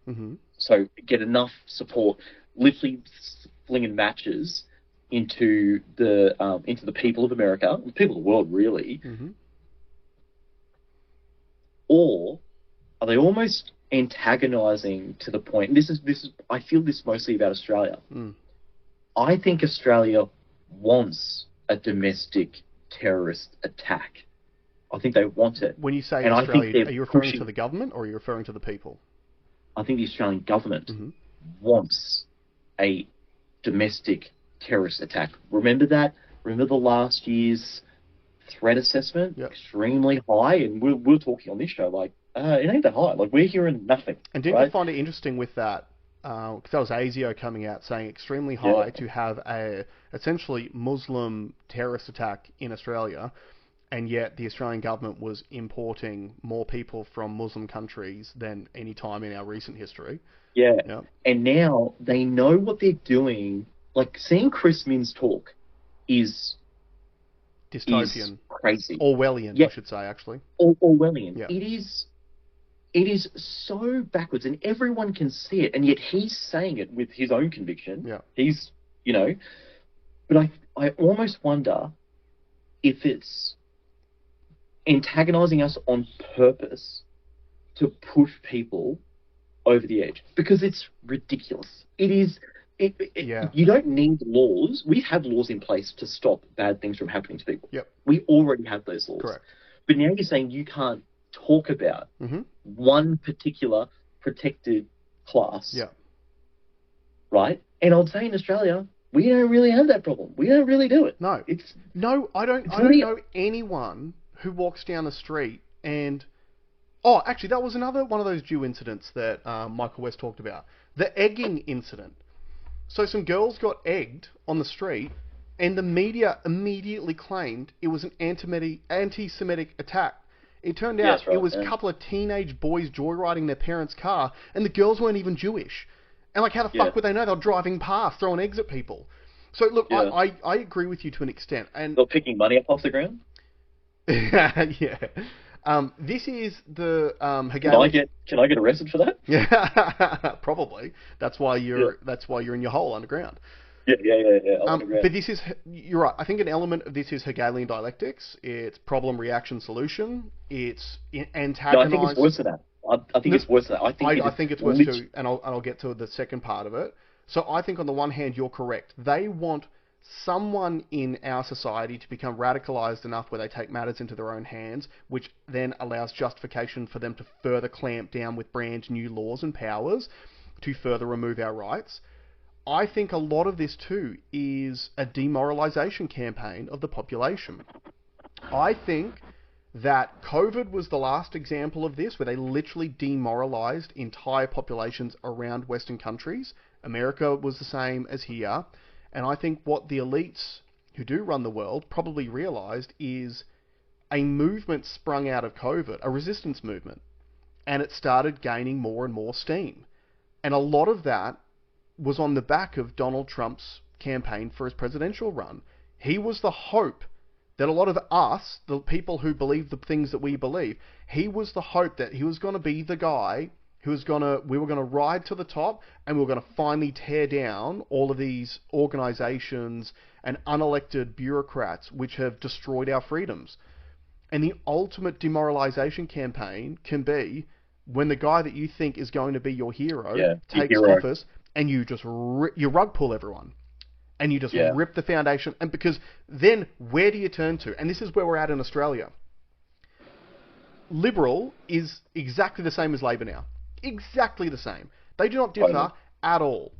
So get enough support, literally flinging matches into the people of America, the people of the world, really. Or are they almost antagonizing to the point? And this is I feel this mostly about Australia. I think Australia wants a domestic terrorist attack. I think they want it. When you say and Australia, are you referring to the government or are you referring to the people? I think the Australian government wants a domestic terrorist attack. Remember that? Remember the last year's threat assessment? Yep. Extremely high, and we're talking on this show like, it ain't that high. Like, we're hearing nothing. And didn't you find it interesting with that? Because that was ASIO coming out saying extremely high to have a essentially Muslim terrorist attack in Australia, and yet the Australian government was importing more people from Muslim countries than any time in our recent history. Yeah. Yep. And now they know what they're doing. Like, seeing Chris Minns talk is dystopian. Is crazy. Orwellian, I should say, actually. Orwellian. Yeah. It is so backwards, and everyone can see it, and yet he's saying it with his own conviction. Yeah. He's, but I almost wonder if it's antagonizing us on purpose to push people over the edge, because it's ridiculous. It is. You don't need laws. We have laws in place to stop bad things from happening to people. Yep. We already have those laws. Correct. But now you're saying you can't talk about one particular protected class. Yeah. Right? And I'd say in Australia, we don't really have that problem. We don't really do it. No. I don't know anyone who walks down the street and... Oh, actually, that was another one of those Jew incidents that Michael West talked about. The egging incident. So some girls got egged on the street, and the media immediately claimed it was an anti-Semitic attack. It turned Yeah, out that's right, it was a yeah. couple of teenage boys joyriding their parents' car, and the girls weren't even Jewish. And like, how the Yeah, fuck would they know? They were driving past, throwing eggs at people. So look, yeah. I agree with you to an extent, and They're picking money up off the ground. yeah. This is the Hegelian. Can I get arrested for that? Yeah, probably. Yeah. That's why you're in your hole underground. Yeah. I want to But grab. this is, you're right. I think an element of this is Hegelian dialectics. It's problem, reaction, solution. It's No, I think it's antagonize. worse than that. I think No, it's worse than that. I think it I is think it's worse lit. too, and I'll get to the second part of it. So I think on the one hand, you're correct. They want someone in our society to become radicalized enough where they take matters into their own hands, which then allows justification for them to further clamp down with brand new laws and powers to further remove our rights. I think a lot of this too is a demoralization campaign of the population. I think that COVID was the last example of this, where they literally demoralized entire populations around Western countries. America was the same as here. And I think what the elites who do run the world probably realized is a movement sprung out of COVID, a resistance movement. And it started gaining more and more steam. And a lot of that was on the back of Donald Trump's campaign for his presidential run. He was the hope that a lot of us, the people who believe the things that we believe, he was the hope that he was going to be the guy we were going to ride to the top, and we were going to finally tear down all of these organizations and unelected bureaucrats which have destroyed our freedoms. And the ultimate demoralization campaign can be when the guy that you think is going to be your hero Yeah, your takes hero. office, and you just you rug pull everyone, and you just Yeah. rip the foundation. And because then where do you turn to? And this is where we're at in Australia. Liberal is exactly the same as Labor now. Exactly the same. They do not differ Totally. at all.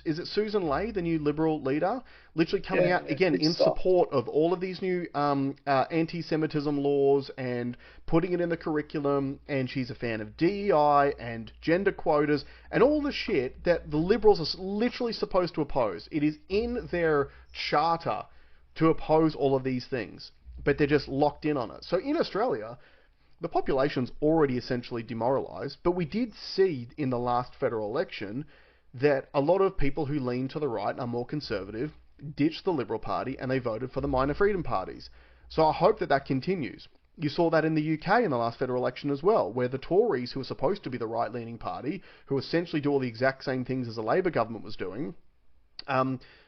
Is it Susan Ley, the new Liberal leader, literally coming Yeah, out again good in stuff. support of all of these new anti-Semitism laws and putting it in the curriculum, and she's a fan of DEI and gender quotas and all the shit that the Liberals are literally supposed to oppose. It is in their charter to oppose all of these things, but they're just locked in on it. So in Australia, the population's already essentially demoralised, but we did see in the last federal election that a lot of people who lean to the right and are more conservative ditched the Liberal Party and they voted for the minor freedom parties. So I hope that that continues. You saw that in the UK in the last federal election as well, where the Tories, who are supposed to be the right-leaning party, who essentially do all the exact same things as the Labor government was doing,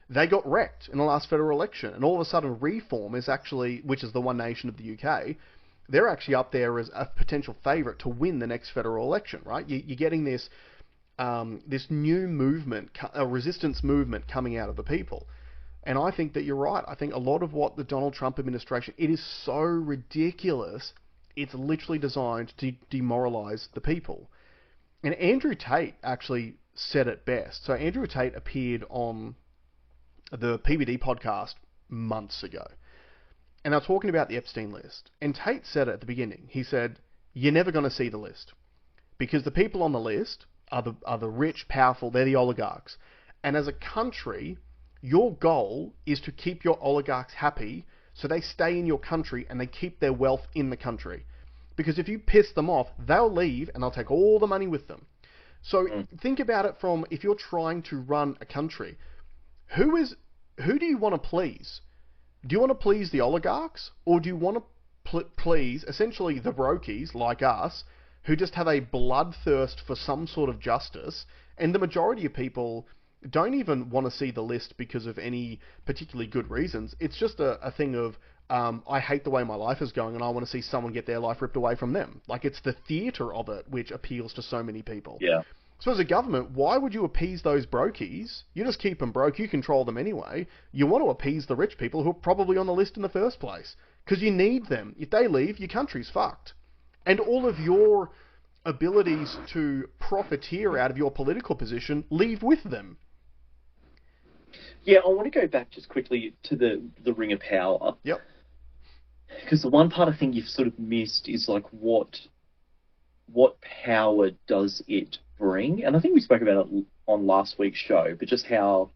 they got wrecked in the last federal election. And all of a sudden Reform is actually, which is the One Nation of the UK, they're actually up there as a potential favourite to win the next federal election, right? You're getting this new movement, a resistance movement coming out of the people. And I think that you're right. I think a lot of what the Donald Trump administration, it is so ridiculous, it's literally designed to demoralise the people. And Andrew Tate actually said it best. So Andrew Tate appeared on the PBD podcast months ago. And they're talking about the Epstein list. And Tate said it at the beginning. He said, you're never going to see the list. Because the people on the list are the rich, powerful, they're the oligarchs. And as a country, your goal is to keep your oligarchs happy so they stay in your country and they keep their wealth in the country. Because if you piss them off, they'll leave and they'll take all the money with them. So think about it from, if you're trying to run a country, who do you want to please? Do you want to please the oligarchs, or do you want to please essentially the brokies like us, who just have a bloodthirst for some sort of justice? And the majority of people don't even want to see the list because of any particularly good reasons. It's just a thing of, I hate the way my life is going and I want to see someone get their life ripped away from them. Like, it's the theatre of it which appeals to so many people. Yeah. So as a government, why would you appease those brokies? You just keep them broke, you control them anyway. You want to appease the rich people who are probably on the list in the first place. Because you need them. If they leave, your country's fucked. And all of your abilities to profiteer out of your political position leave with them. Yeah, I want to go back just quickly to the Ring of Power. Yep. Because the one part I think you've sort of missed is like what power does it bring? And I think we spoke about it on last week's show, but just how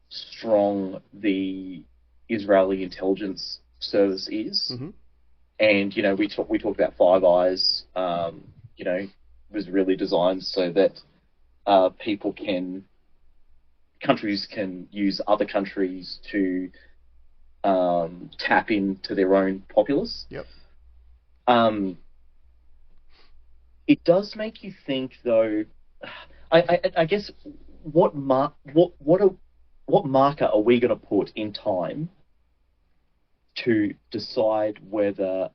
strong the Israeli intelligence service is, And we talked about Five Eyes. Was really designed so that countries can use other countries to tap into their own populace. Yep. It does make you think, though. I guess what marker are we going to put in time to decide whether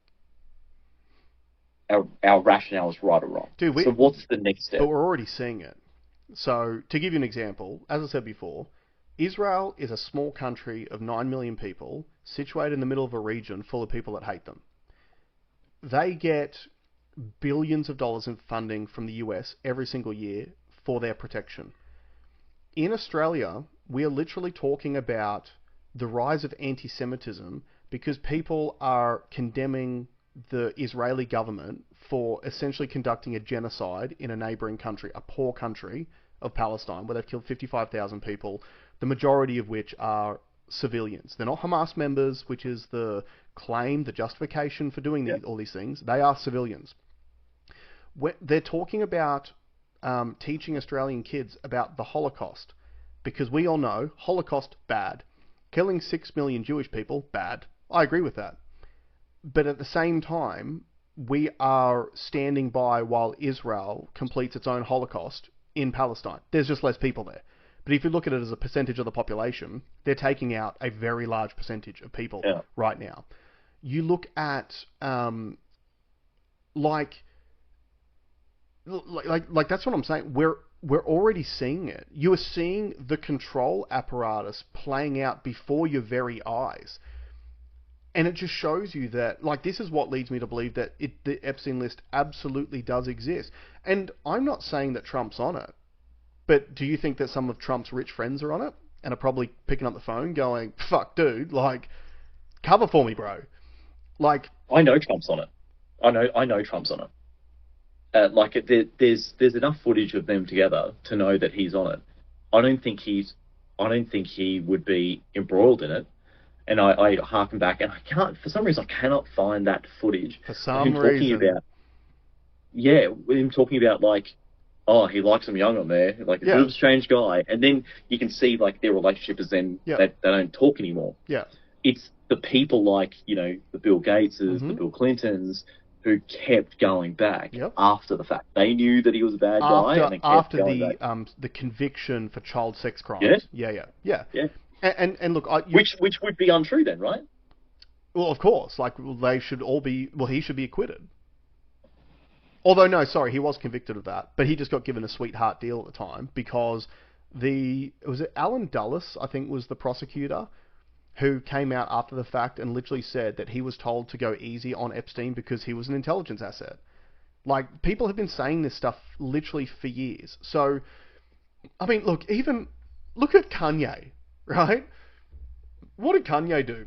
our rationale is right or wrong? Dude, so what's the next step? But we're already seeing it. So to give you an example, as I said before, Israel is a small country of 9 million people situated in the middle of a region full of people that hate them. They get billions of dollars in funding from the US every single year for their protection. In Australia, we are literally talking about the rise of anti-Semitism because people are condemning the Israeli government for essentially conducting a genocide in a neighbouring country, a poor country of Palestine, where they've killed 55,000 people, the majority of which are civilians. They're not Hamas members, which is the claim, the justification for doing all these things. They are civilians. They're talking about teaching Australian kids about the Holocaust, because we all know Holocaust, bad. Killing 6 million Jewish people, bad. I agree with that. But at the same time, we are standing by while Israel completes its own Holocaust in Palestine. There's just less people there. But if you look at it as a percentage of the population, they're taking out a very large percentage of people right now. You look at like that's what I'm saying. We're already seeing it. You are seeing the control apparatus playing out before your very eyes. And it just shows you that, like, this is what leads me to believe that the Epstein list absolutely does exist. And I'm not saying that Trump's on it, but do you think that some of Trump's rich friends are on it and are probably picking up the phone going, fuck, dude, like, cover for me, bro? Like, I know Trump's on it. I know Trump's on it. There's enough footage of them together to know that he's on it. I don't think he would be embroiled in it. And I harken back, and for some reason, I cannot find that footage. For some reason. Him talking about, like, oh, he likes him young on there, like a bit of a strange guy. And then you can see, like, their relationship is then they don't talk anymore. Yeah. It's the people like, the Bill Gateses, the Bill Clintons, who kept going back after the fact. They knew that he was a bad guy, and after the conviction for child sex crimes. Yeah. And look, which would be untrue then, right? Well, of course, like they should all be. Well, he should be acquitted. Although, no, sorry, he was convicted of that, but he just got given a sweetheart deal at the time because was it Alan Dulles, I think, was the prosecutor who came out after the fact and literally said that he was told to go easy on Epstein because he was an intelligence asset. Like, people have been saying this stuff literally for years. So, I mean, look at Kanye. Right? What did Kanye do?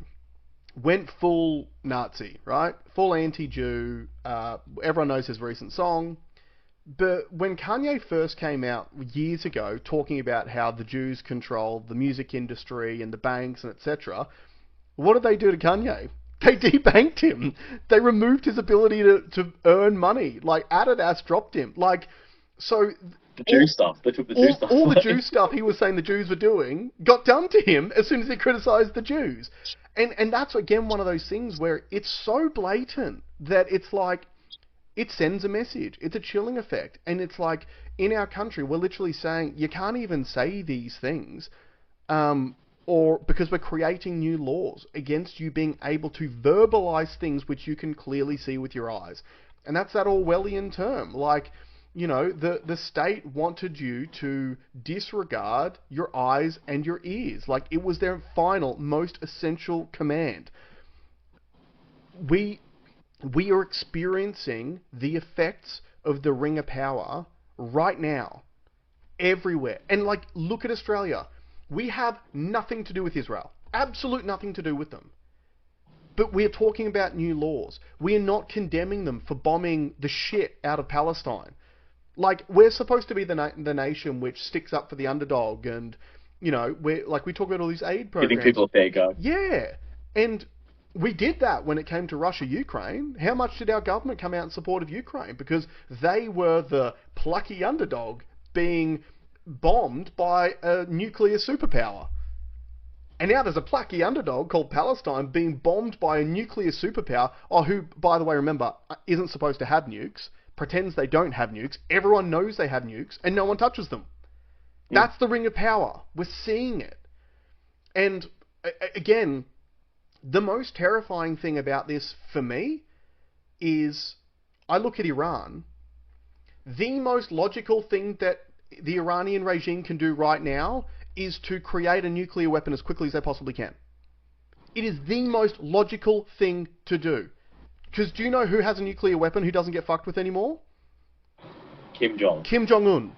Went full Nazi, right? Full anti-Jew. Everyone knows his recent song. But when Kanye first came out years ago talking about how the Jews control the music industry and the banks and etc., what did they do to Kanye? They debanked him. They removed his ability to earn money. Like, Adidas dropped him. Like, so... The Jew stuff. They took the Jew stuff. All the Jew stuff he was saying the Jews were doing got done to him as soon as he criticised the Jews. And that's, again, one of those things where it's so blatant that it's like, it sends a message. It's a chilling effect. And it's like, in our country, we're literally saying, you can't even say these things, or because we're creating new laws against you being able to verbalise things which you can clearly see with your eyes. And that's that Orwellian term. Like... the state wanted you to disregard your eyes and your ears. Like, it was their final, most essential command. We are experiencing the effects of the Ring of Power right now, everywhere. And, like, look at Australia. We have nothing to do with Israel. Absolute nothing to do with them. But we're talking about new laws. We are not condemning them for bombing the shit out of Palestine. Like, we're supposed to be the nation which sticks up for the underdog, and we talk about all these aid programs. Giving people a fair go. Yeah, and We did that when it came to Russia-Ukraine. How much did our government come out in support of Ukraine? Because they were the plucky underdog being bombed by a nuclear superpower. And now there's a plucky underdog called Palestine being bombed by a nuclear superpower, who, by the way, remember, isn't supposed to have nukes, pretends they don't have nukes, everyone knows they have nukes, and no one touches them. That's the ring of power. We're seeing it. And, again, the most terrifying thing about this, for me, is I look at Iran. The most logical thing that the Iranian regime can do right now is to create a nuclear weapon as quickly as they possibly can. It is the most logical thing to do. Because do you know who has a nuclear weapon who doesn't get fucked with anymore? Kim Jong. Kim Jong-un.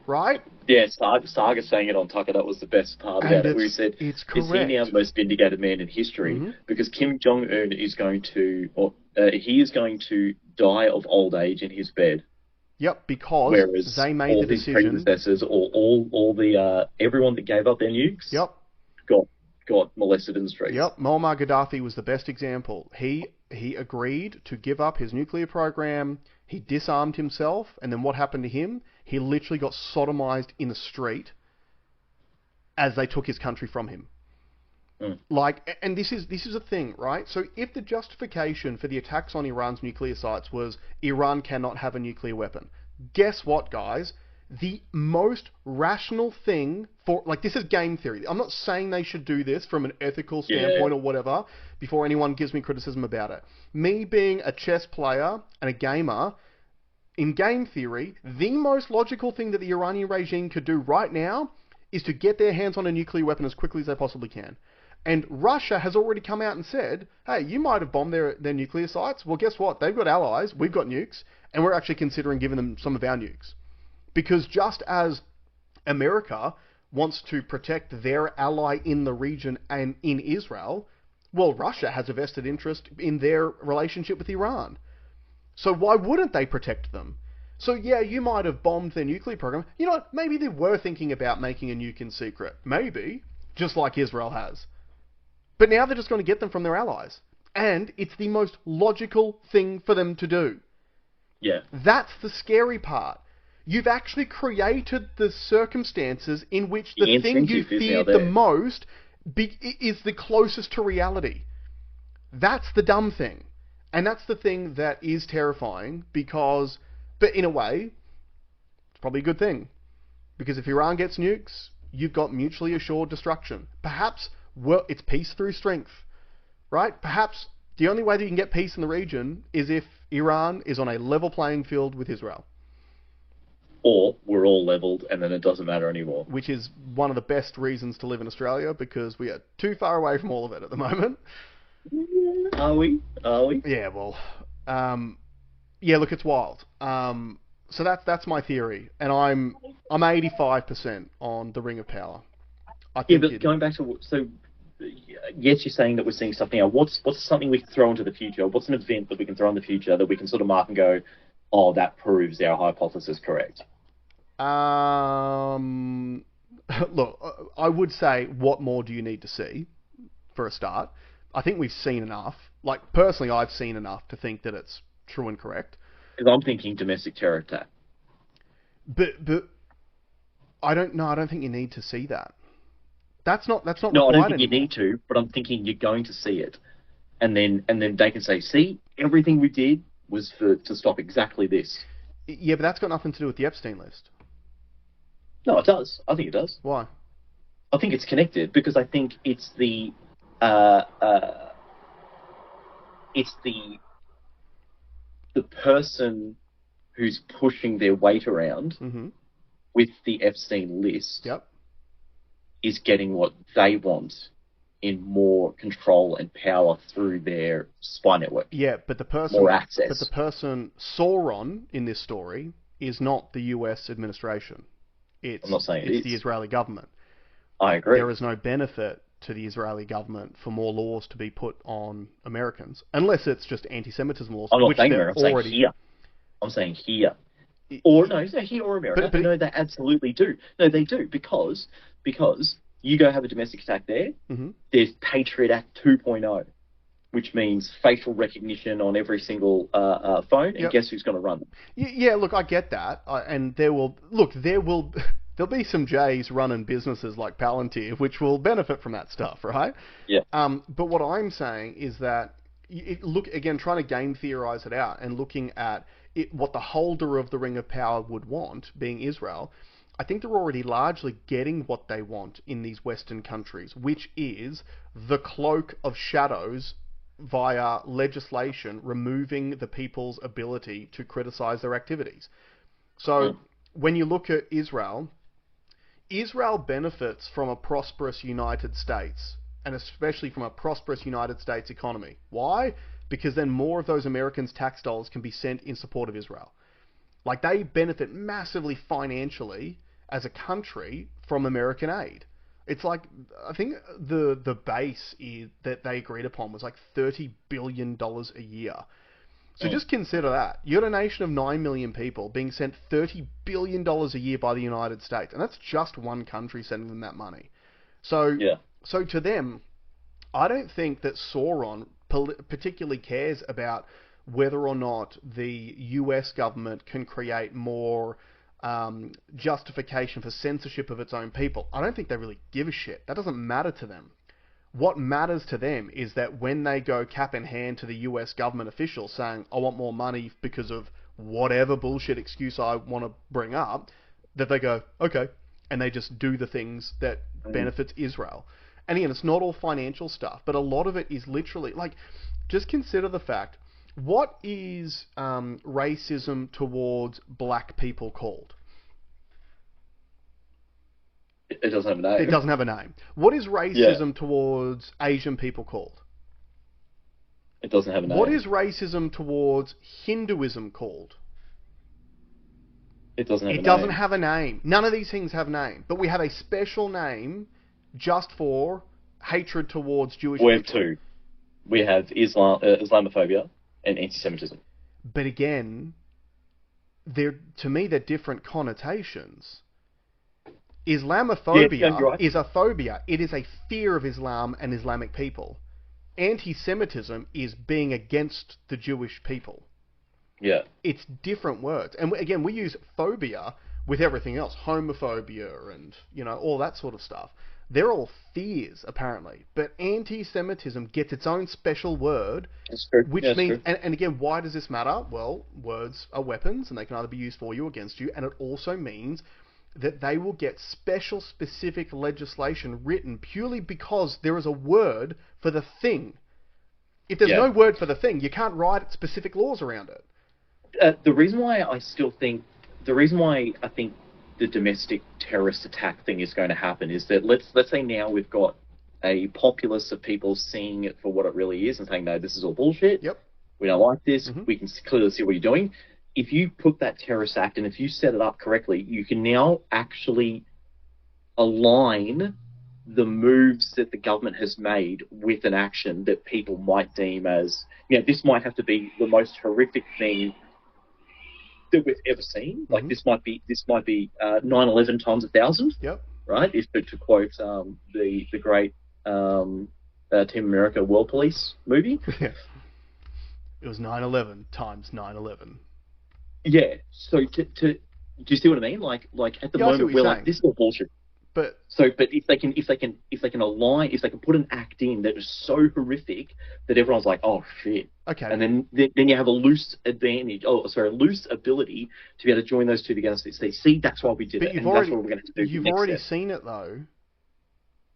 Right? Yeah, Saga saying it on Tucker, that was the best part about it. We said, it's correct. Is he now the most vindicated man in history? Mm-hmm. Because Kim Jong-un is going to, he is going to die of old age in his bed. Yep, because whereas they made the decision. Whereas predecessors, everyone that gave up their nukes, yep, got molested in the streets. Yep, Muammar Gaddafi was the best example. He agreed to give up his nuclear program. He disarmed himself, and then what happened to him? He literally got sodomized in the street as they took his country from him. Like, and this is a thing, right? So if the justification for the attacks on Iran's nuclear sites was Iran cannot have a nuclear weapon, guess what, guys? The most rational thing for, like, this is game theory. I'm not saying they should do this from an ethical standpoint or whatever, before anyone gives me criticism about it. Me being a chess player and a gamer, in game theory, the most logical thing that the Iranian regime could do right now is to get their hands on a nuclear weapon as quickly as they possibly can. And Russia has already come out and said, hey, you might have bombed their nuclear sites. Well, guess what? They've got allies, we've got nukes, and we're actually considering giving them some of our nukes. Because just as America wants to protect their ally in the region and in Israel, well, Russia has a vested interest in their relationship with Iran. So why wouldn't they protect them? So yeah, you might have bombed their nuclear program. You know what? Maybe they were thinking about making a nuke in secret. Maybe. Just like Israel has. But now they're just going to get them from their allies. And it's the most logical thing for them to do. Yeah. That's the scary part. You've actually created the circumstances in which the thing you feared the most is the closest to reality. That's the dumb thing. And that's the thing that is terrifying because, but in a way, it's probably a good thing. Because if Iran gets nukes, you've got mutually assured destruction. Perhaps, well, it's peace through strength, right? Perhaps the only way that you can get peace in the region is if Iran is on a level playing field with Israel. Or we're all leveled and then it doesn't matter anymore. Which is one of the best reasons to live in Australia because we are too far away from all of it at the moment. Are we? Yeah, well, yeah, look, it's wild. So that's my theory, and I'm 85% on the Ring of Power. I think but going back to yes, you're saying that we're seeing stuff now. What's something we can throw into the future? What's an event that we can throw in the future that we can sort of mark and go, oh, that proves our hypothesis correct? Look, I would say, what more do you need to see for a start? I think we've seen enough. Like, personally, I've seen enough to think that it's true and correct. Because I'm thinking domestic terror attack. But I don't think you need to see that. That's not. No, I don't think you need to. But I'm thinking you're going to see it, and then they can say, see, everything we did was to stop exactly this. Yeah, but that's got nothing to do with the Epstein list. No, it does. I think it does. Why? I think it's connected because I think it's the person who's pushing their weight around with the Epstein list is getting what they want in more control and power through their spy network. Yeah, but the person more access. But the person Sauron in this story is not the US administration. I'm not saying it's the Israeli government. I agree. There is no benefit to the Israeli government for more laws to be put on Americans, unless it's just anti-Semitism laws. I'm not saying there. I'm saying here. I'm saying here. Or no, here or America. But no, they absolutely do. No, they do because you go have a domestic attack there. There's Patriot Act 2.0. which means facial recognition on every single phone, and guess who's going to run them? Yeah, look, I get that, and there'll be some J's running businesses like Palantir, which will benefit from that stuff, right? Yeah. But what I'm saying is that look again, trying to game theorize it out and looking at what the holder of the Ring of Power would want, being Israel. I think they're already largely getting what they want in these Western countries, which is the cloak of shadows via legislation removing the people's ability to criticize their activities. So when you look at Israel, Israel benefits from a prosperous United States, and especially from a prosperous United States economy. Why? Because then more of those Americans' tax dollars can be sent in support of Israel. Like, they benefit massively financially as a country from American aid. It's like, I think the base that they agreed upon was like $30 billion a year. So just consider that. You're a nation of 9 million people being sent $30 billion a year by the United States. And that's just one country sending them that money. So to them, I don't think that Sauron particularly cares about whether or not the US government can create more justification for censorship of its own people. I don't think they really give a shit. That doesn't matter to them. What matters to them is that when they go cap in hand to the US government officials saying, I want more money because of whatever bullshit excuse I want to bring up, that they go, okay, and they just do the things that benefits Israel. And again, it's not all financial stuff, but a lot of it is literally, like, just consider the fact, what is racism towards black people called? It doesn't have a name. It doesn't have a name. What is racism towards Asian people called? It doesn't have a name. What is racism towards Hinduism called? It doesn't have a name. It doesn't have a name. None of these things have a name. But we have a special name just for hatred towards Jewish people. We have two. We have Islamophobia and anti-Semitism. But again, to me, they're different connotations. Islamophobia is a phobia. It is a fear of Islam and Islamic people. Anti-Semitism is being against the Jewish people. Yeah. It's different words. And again, we use phobia with everything else. Homophobia and, all that sort of stuff. They're all fears, apparently. But anti-Semitism gets its own special word, which means... And again, why does this matter? Well, words are weapons, and they can either be used for you or against you. And it also means that they will get special, specific legislation written purely because there is a word for the thing. If there's no word for the thing, you can't write specific laws around it. The reason why I think the domestic terrorist attack thing is going to happen is that let's say now we've got a populace of people seeing it for what it really is and saying, no, this is all bullshit. Yep. We don't like this. We can clearly see what you're doing. If you put that terrorist act and if you set it up correctly, you can now actually align the moves that the government has made with an action that people might deem as, this might have to be the most horrific thing that we've ever seen. Like this might be 9/11 times 1,000. Yep. Right? If to quote the great Team America World Police movie. Yeah. It was 9/11 times 9/11. Yeah. So do you see what I mean? Like at the moment we're like, this is all bullshit. But if they can align, if they can put an act in that is so horrific that everyone's like, oh shit. Okay. And then you have a loose ability to be able to join those two together. See, that's why we did it. That's what we're going to do. You've already seen it though,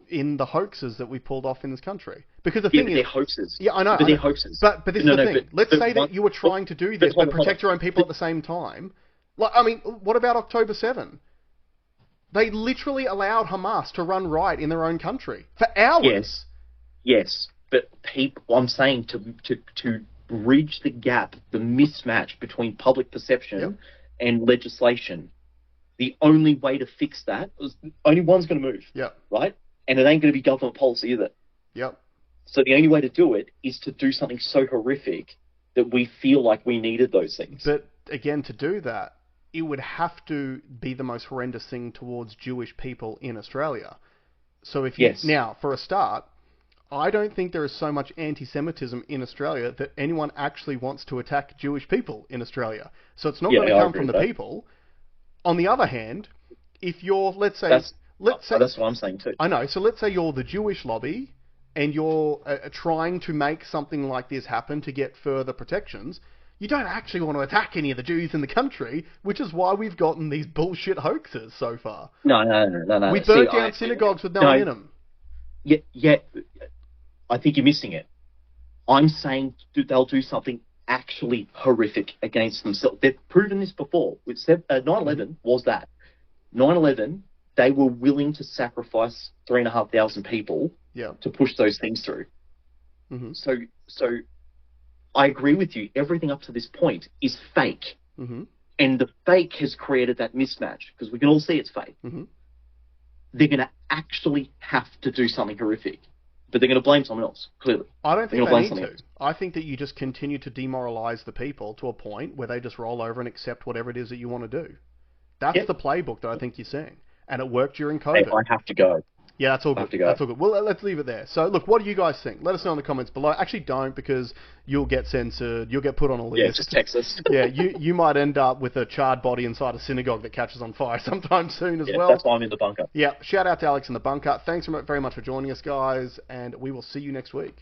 in the hoaxes that we pulled off in this country. Because the thing is, they're hoaxes. Yeah, I know. But they're hoaxes. But this is the thing. Let's say that you were trying to do this, but protect your own people at the same time. Like, I mean, what about October 7? They literally allowed Hamas to run riot in their own country for hours. Yes. But I'm saying to bridge the gap, the mismatch between public perception and legislation, the only way to fix that is only one's going to move. Yep. Right? And it ain't going to be government policy either. Yep. So the only way to do it is to do something so horrific that we feel like we needed those things. But again, to do that, it would have to be the most horrendous thing towards Jewish people in Australia. So if you now, for a start, I don't think there is so much anti-Semitism in Australia that anyone actually wants to attack Jewish people in Australia. So it's not going to come from the people. On the other hand, if you're, let's say, that's what I'm saying too. I know. So let's say you're the Jewish lobby and you're trying to make something like this happen to get further protections. You don't actually want to attack any of the Jews in the country, which is why we've gotten these bullshit hoaxes so far. No. We burnt down synagogues with no one in them. Yeah. I think you're missing it. I'm saying they'll do something actually horrific against themselves. They've proven this before. 9/11 was that. 9/11, they were willing to sacrifice 3,500 people to push those things through. Mm-hmm. So I agree with you. Everything up to this point is fake. Mm-hmm. And the fake has created that mismatch because we can all see it's fake. Mm-hmm. They're going to actually have to do something horrific. But they're going to blame someone else, clearly. I don't think they need to. I think that you just continue to demoralize the people to a point where they just roll over and accept whatever it is that you want to do. That's the playbook that I think you're seeing. And it worked during COVID. Hey, I have to go. Yeah, that's all good. That's all good. Well, let's leave it there. So, look, what do you guys think? Let us know in the comments below. Actually, don't, because you'll get censored. You'll get put on a list. Yeah, just text us. Yeah, you might end up with a charred body inside a synagogue that catches on fire sometime soon as well. That's why I'm in the bunker. Yeah, shout out to Alex in the bunker. Thanks very much for joining us, guys, and we will see you next week.